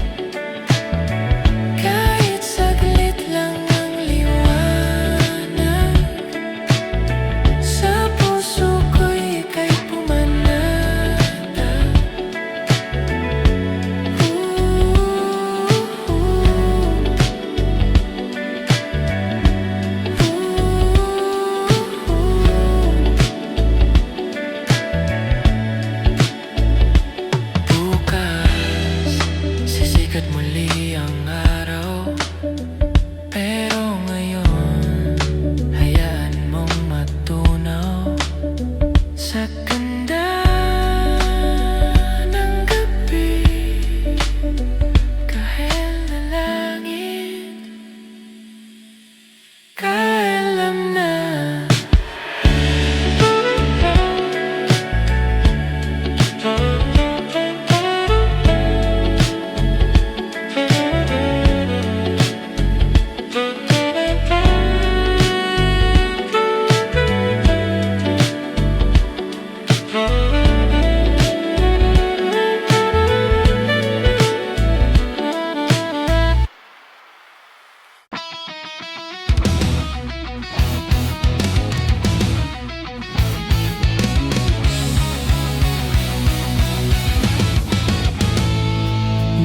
Kahit saglit lang ang liwanag, sa puso ko'y ika'y pumanatag. Bukas, sisikat muli ang araw, pero ngayon, hayaan mong matunaw sa ganda ng gabi. Kahel na langit, kaalam na.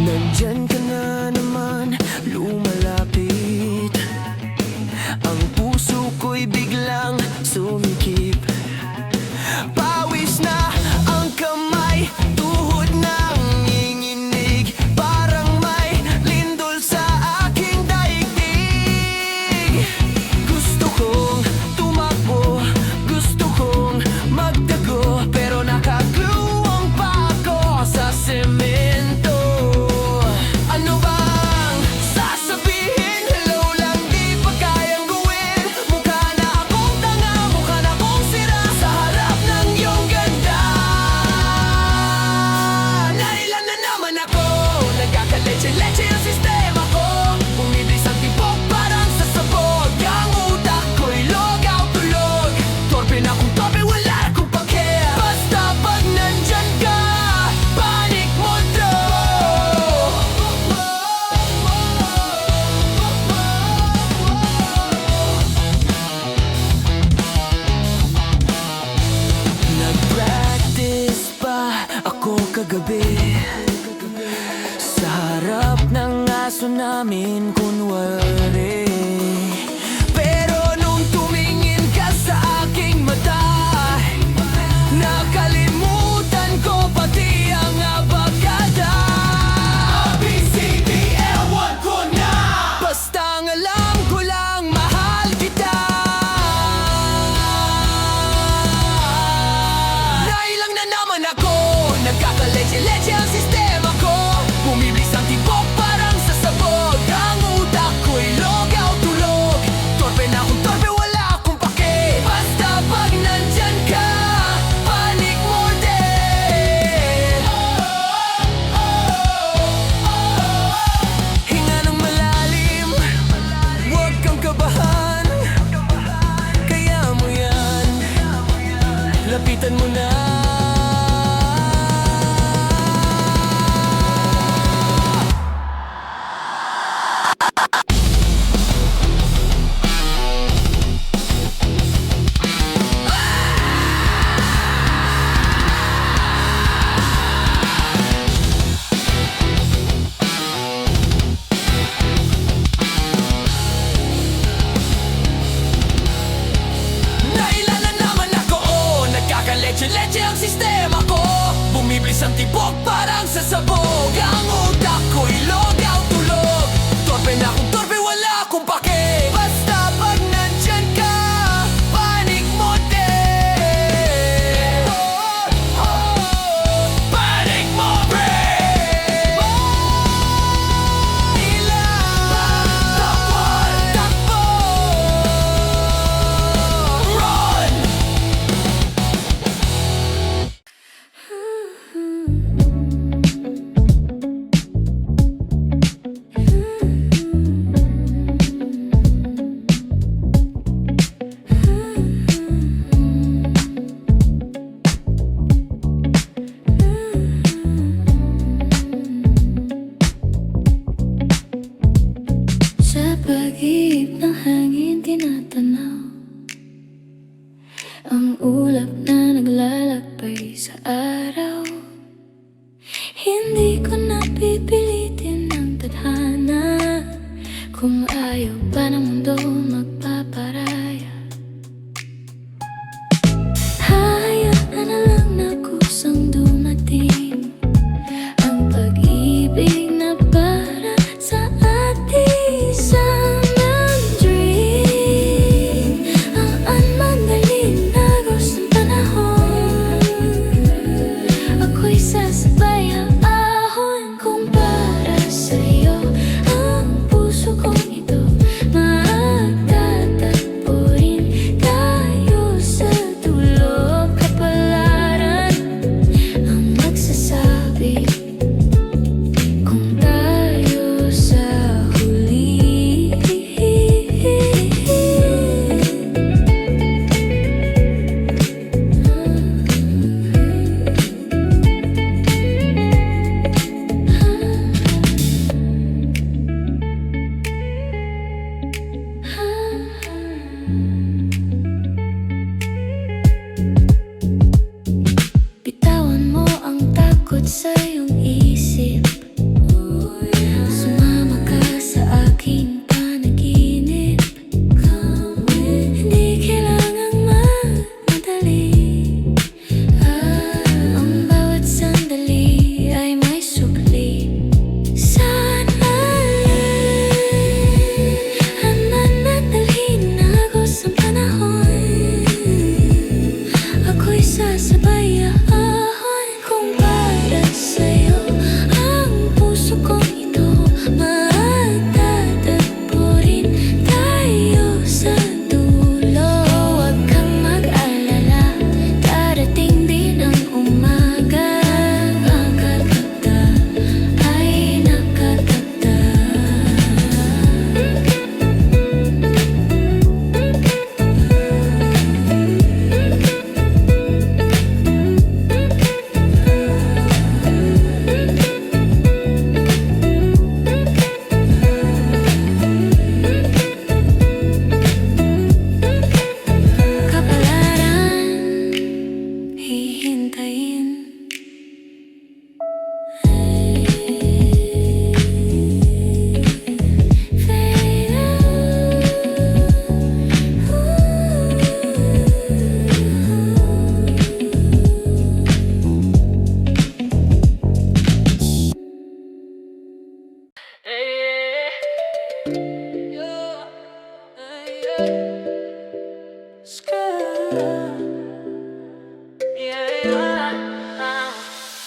Nandyan ka na naman, lumalapit. Ang puso ko'y biglang sumikip. Pawis na ang kamay, tuhod ng nginginig. Parang may lindol sa aking daigdig. Gusto kong tumakbo, gusto kong magtago, pero nakagluwang pa ako sa semento. Ano bang sasabihin? Hello lang, di pa kayang gawin. Mukha na akong tanga, mukha na akong sira sa harap ng iyong ganda. Nailan na naman ako, nagkakaleche-leche ang sistema ko. Bumibilis ang tibok parang sasabog. Ang utak ko'y logaw-tulog. Torpe na kung torpe, wala akong pag-care. Basta pag nandyan ka, panic mondo. Nag-practice pa ako kagabi sa harap ng aso namin kunwari. Pero nung tumingin ka sa aking mata, nakalimutan ko pati ang abagada. ABCDL1 ko na, bastang alam ko lang mahal kita. Nailang na naman ako, nagkakaleche-leche ang sistema ko. Bumibilis ang tibok parang sasabog. Ang utak ko'y pag-ibig ng hangin tinatanaw ang ulap na naglalakbay sa araw. Hindi ko na pipilitin ang tadhana kung ayaw pa ng mundo magpaparaya. Hayaan na lang na kusang dumating ang pag-ibig na para sa ating isang dream. Ang madaling agos ng panahon, ako'y sasabay ahon kung para sa'yo ang puso kong ito. Magtatakbo rin tayo sa dulo, kapalaran ang magsasabi kung tayo sa huli. Bitawan mo ang takot sa iyong isip. Sumama ka sa aking panaginip. Hindi kailangang magmadali. Ang bawat sandali ay may sukli. Sana'y ang mananatili na agos ang panahon, ako'y sasabay ahon kung para sa'yo ang puso kong ito. Magtatakbo rin tayo sa dulo, huwag kang mag-alala, darating din ang umaga. Nakakata ay nakakata. Kapalaran, hihintayin. Fade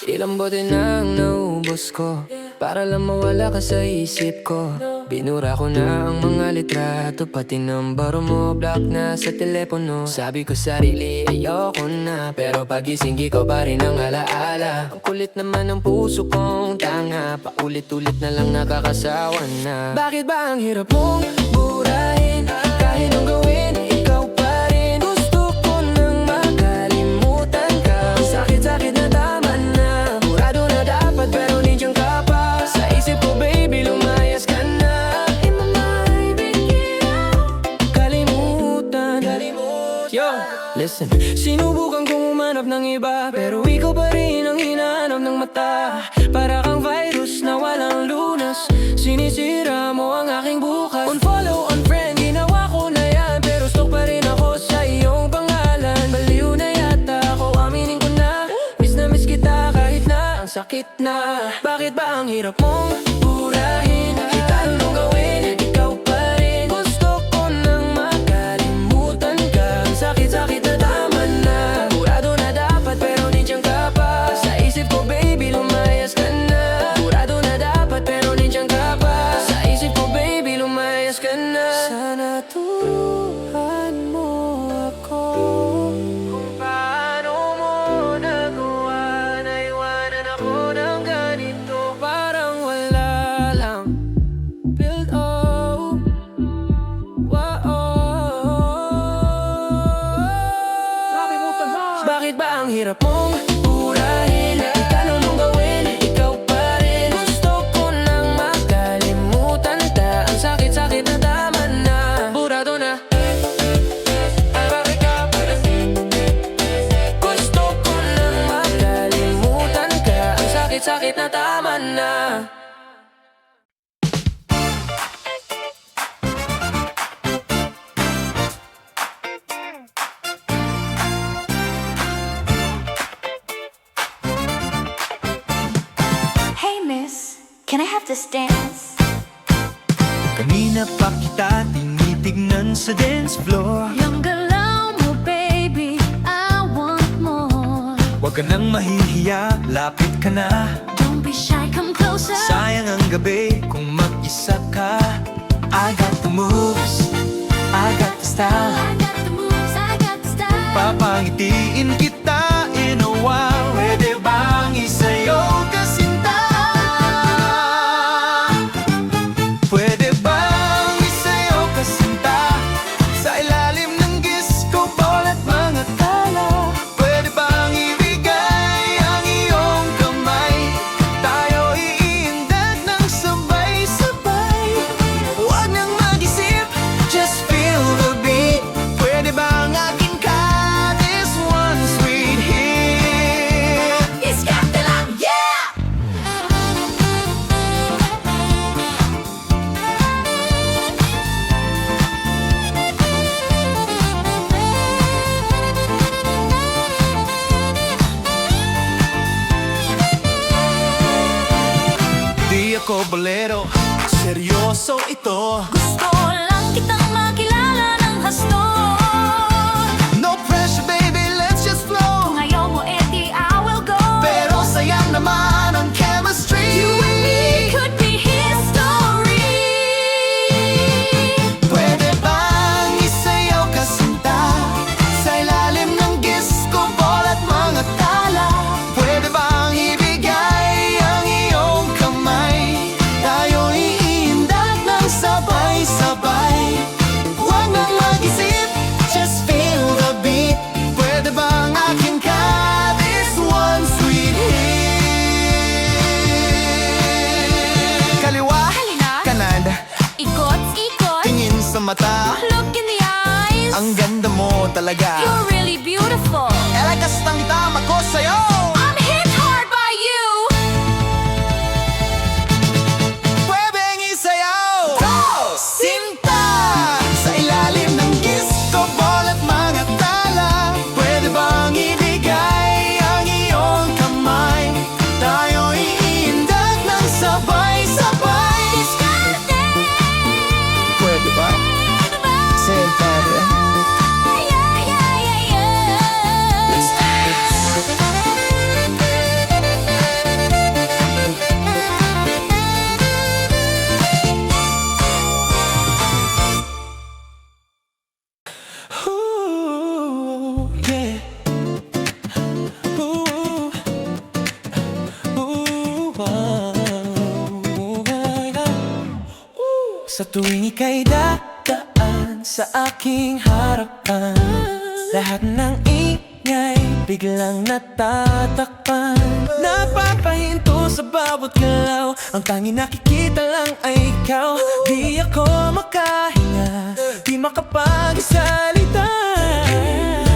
Ilang bote nang naubos ko para lang mawala ka sa isip ko. Binura ko na ang mga litrato, pati numbero mo block na sa telepono. Sabi ko sarili ayoko na, pero pagising ko pa rin ang alaala. Ang kulit naman ng puso kong tanga, paulit-ulit na lang nakakasawa na. Bakit ba ang hirap mong burahin? Kahit anong gawin, ikaw pa rin. Gusto ko nang makalimutan ka. Sakit-sakit na tama na, murado na dapat pero nandiyan ka pa. Sa isip ko baby lumayas ka na. Kalimutan. Yo, listen, sinubukan kong umanap ng iba, pero ikaw pa rin ang hinahanap ng mata. Para kang virus na walang lunas, sinisira mo ang aking bukas. Unfollow, unfriend, ginawa ko na yan, pero stalk pa rin ako sa iyong pangalan. Baliw na yata ako, aminin ko na, miss kita kahit na ang sakit na. Bakit ba ang hirap mong burahin? Kahit anong gawin, ikaw pa rin. Gusto ko nang makalimutan ka. Sakit-sakit na tama na, murado na dapat pero nandiyan ka pa. Sa isip ko baby lumayas ka na. Murado na dapat pero nandiyan ka pa. Sa isip ko baby lumayas ka na. Sana turuan mo ako kung paano mo nagawa na iwanan ako ng ganito. Parang wala na. Hey miss, can I have this dance? Kanina pa kita tinitignan sa dance floor. Yung galaw mo, baby, I want more. Huwag ka nang mahihiya, lapit ka na. Don't be shy, come closer. Sayang ang gabi kung mag-isa ka. I got the moves, I got the style. I got the moves, I got the style. Papangitiin kita in a while. Pwede bang isayaw ka sinta? Pwede bang isayaw ka sinta? Sa ilalim ng disco ball at mga tala. Pwede bang ibigay ang iyong kamay? Tayo iindag ng sabay-sabay. Huwag nang mag-isip, just feel the beat. Pwede bang akin ka this one sweet hit? Iskarte lang, yeah! Di ako bolero, seryoso ito. Gusto lang kitang makilala ng hasto. No pressure baby, let's just flow. Kung ayaw mo, edi I will go. Pero sayang naman ang chemistry. You and me could be history. Pwede bang isayaw ka sinta? Sa ilalim ng disco ball at mga tala. Pwede bang ibigay ang iyong kamay? Tayo iindag ng sabay-sabay. Huwag nang mag-isip, just feel the beat. Pwede bang akin ka this one sweet hit? Kaliwa, Halina. kanan, Ikot-ikot. tingin sa mata. Look in the eyes. Ang ganda mo talaga. You're really beautiful. Elakas ng itama ko sa'yo. I'm hit hard by you. Pwedeng isayaw sinta sa ilalim ng disco ball at mga tala. Pwede bang ibigay ang iyong kamay? Tayo iindag ng sabay-sabay. Pwede ba? Sentado. Ooh, yeah. Ooh, ooh, Sa tuwing ika'y dadaan sa aking harapan, lahat ng ingay biglang natatakpan. Napapahinto sa bawat galaw, ang tanging nakikita lang ay ikaw. Di ako makahinga, di makapagsalita.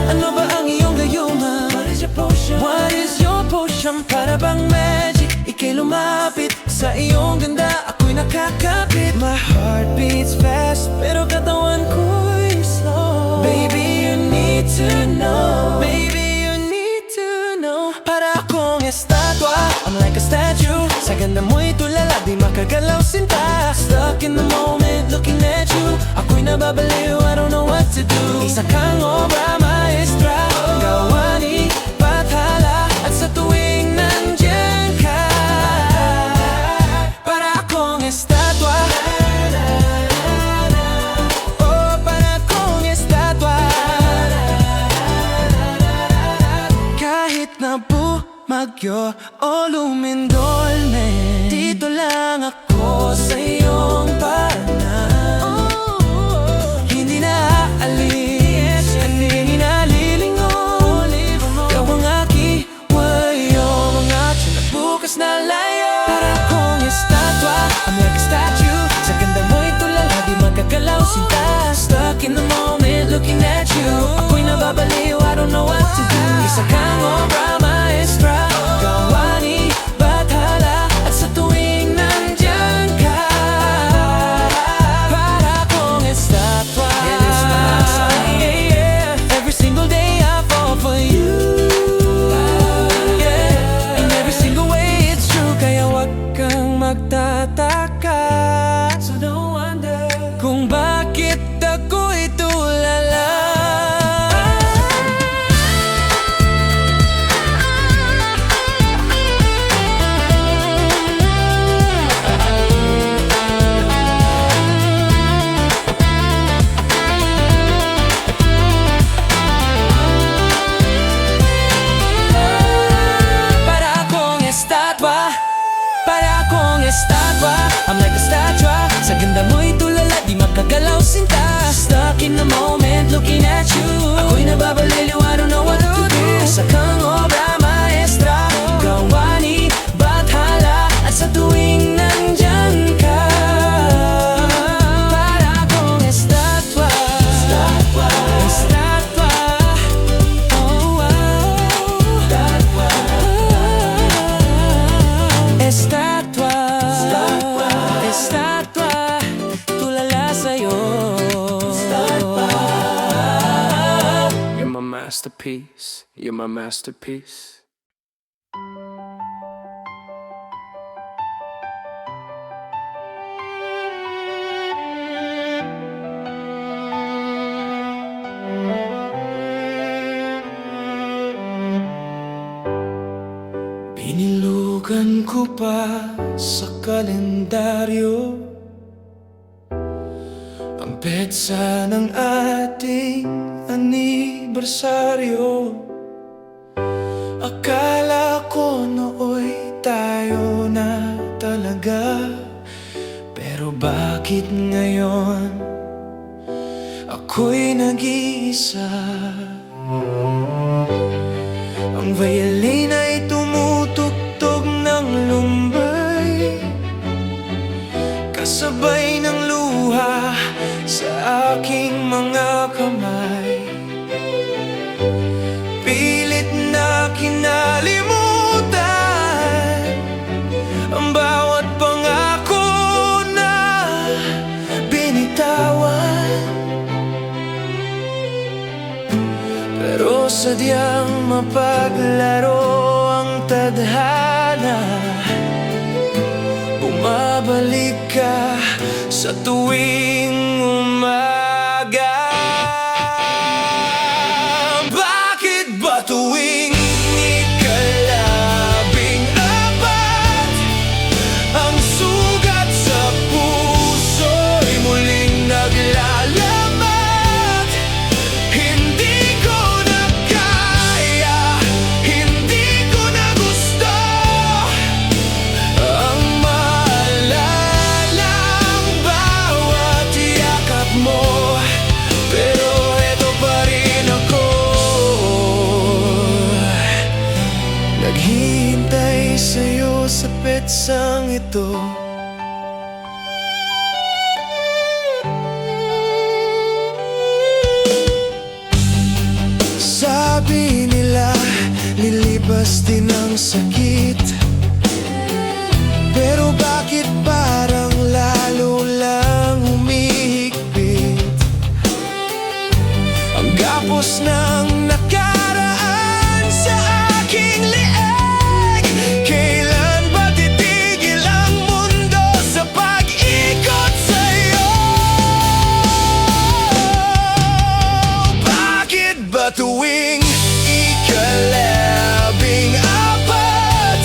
Ano ba ang iyong gayuma? What is your potion? What is your potion? Para bang magic, ika'y lumapit sa iyong ganda, ako'y nakakapit. My heart beats fast, pero katawan ko'y slow. Baby, you need to know. Baby, you need to know. Para akong estatwa, I'm like a statue. Sa ganda mo'y tulala, di makagalaw sinta. Stuck in the moment, looking at you. Ako'y nababaliw, I don't know what to do. Isa kang obra maestra, gawa ni Bathala. At sa tuwing nandiyan ka, para akong estatwa. Oh, para akong estatwa. Kahit na bumagyo o lumindol, man, dito lang ako sa iyong paranan. Hindi na aalis, hindi nalilingon. Ikaw ang aking wayo, mga tiyan at bukas na layo. Para akong estatwa, I'm like a statue. Sa ganda mo'y tulala, di magkagalaw sinta. Stuck in the moment, looking at you. Ako'y nababaliw, I don't know what to do. Isa kang obra maestra, gawa ni magtataka. So no wonder kung bakit ako'y tulala. Estatwa, I'm like a statue. Sa ganda mo'y tulala, di makagalaw sinta. Stuck in the moment, looking at you. Ako'y nababaliliw, I don't know what to do. Sa kang obra maestra, gawa ni Bathala. At sa tuwing nandyan ka, para akong estatwa. Estatwa, estatwa. Oh, wow. Estatwa. Estatwa, tulala sa'yo. You're my masterpiece. You're my masterpiece. Binilugan ko pa sa kalendaryo ang petsa ng ating anibersaryo. Akala ko nooy tayo na talaga, pero bakit ngayon ako'y nag-iisa? Ang violin ay tumutugtog ng lumbay, kasabay ng luha sa aking mga kamay. Pilit na kinalimutan ang bawat pangako na binitawan, pero sadyang mapaglaro ang tadhana. Bumabalik ka sa tuwing umaga. Bakit ba tuwing ikalabing-apat ang sugat sa puso'y muling naglalamat? Hindi ko na kaya, hindi ko na gusto ang maalala ang bawat yakap mo. Pero eto pa rin ako, naghihintay sa'yo sa petsang ito. Sabi nila, lilibas din ang sakit, pero bakit parang lalo lang humihigpit? Ang gapos ng nakaraan sa aking lieg, kailan ba titigil ang mundo sa pag-ikot sa'yo? Bakit ba tuwing ikalabing-apat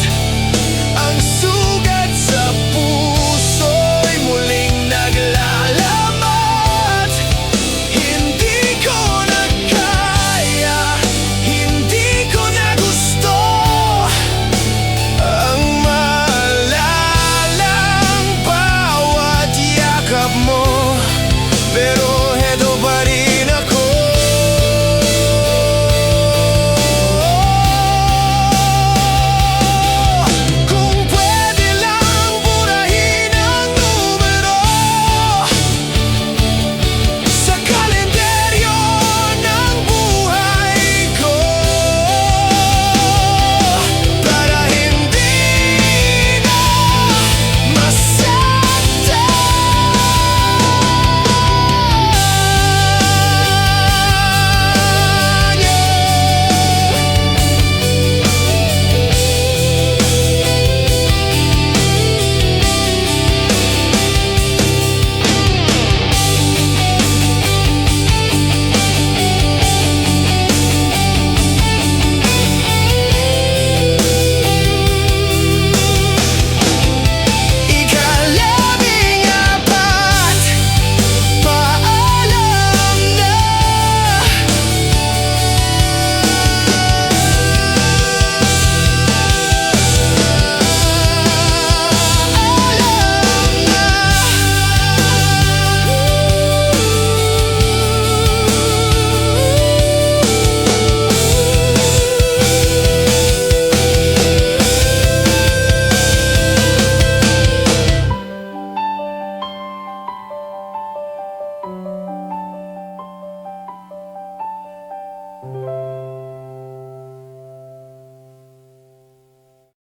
you.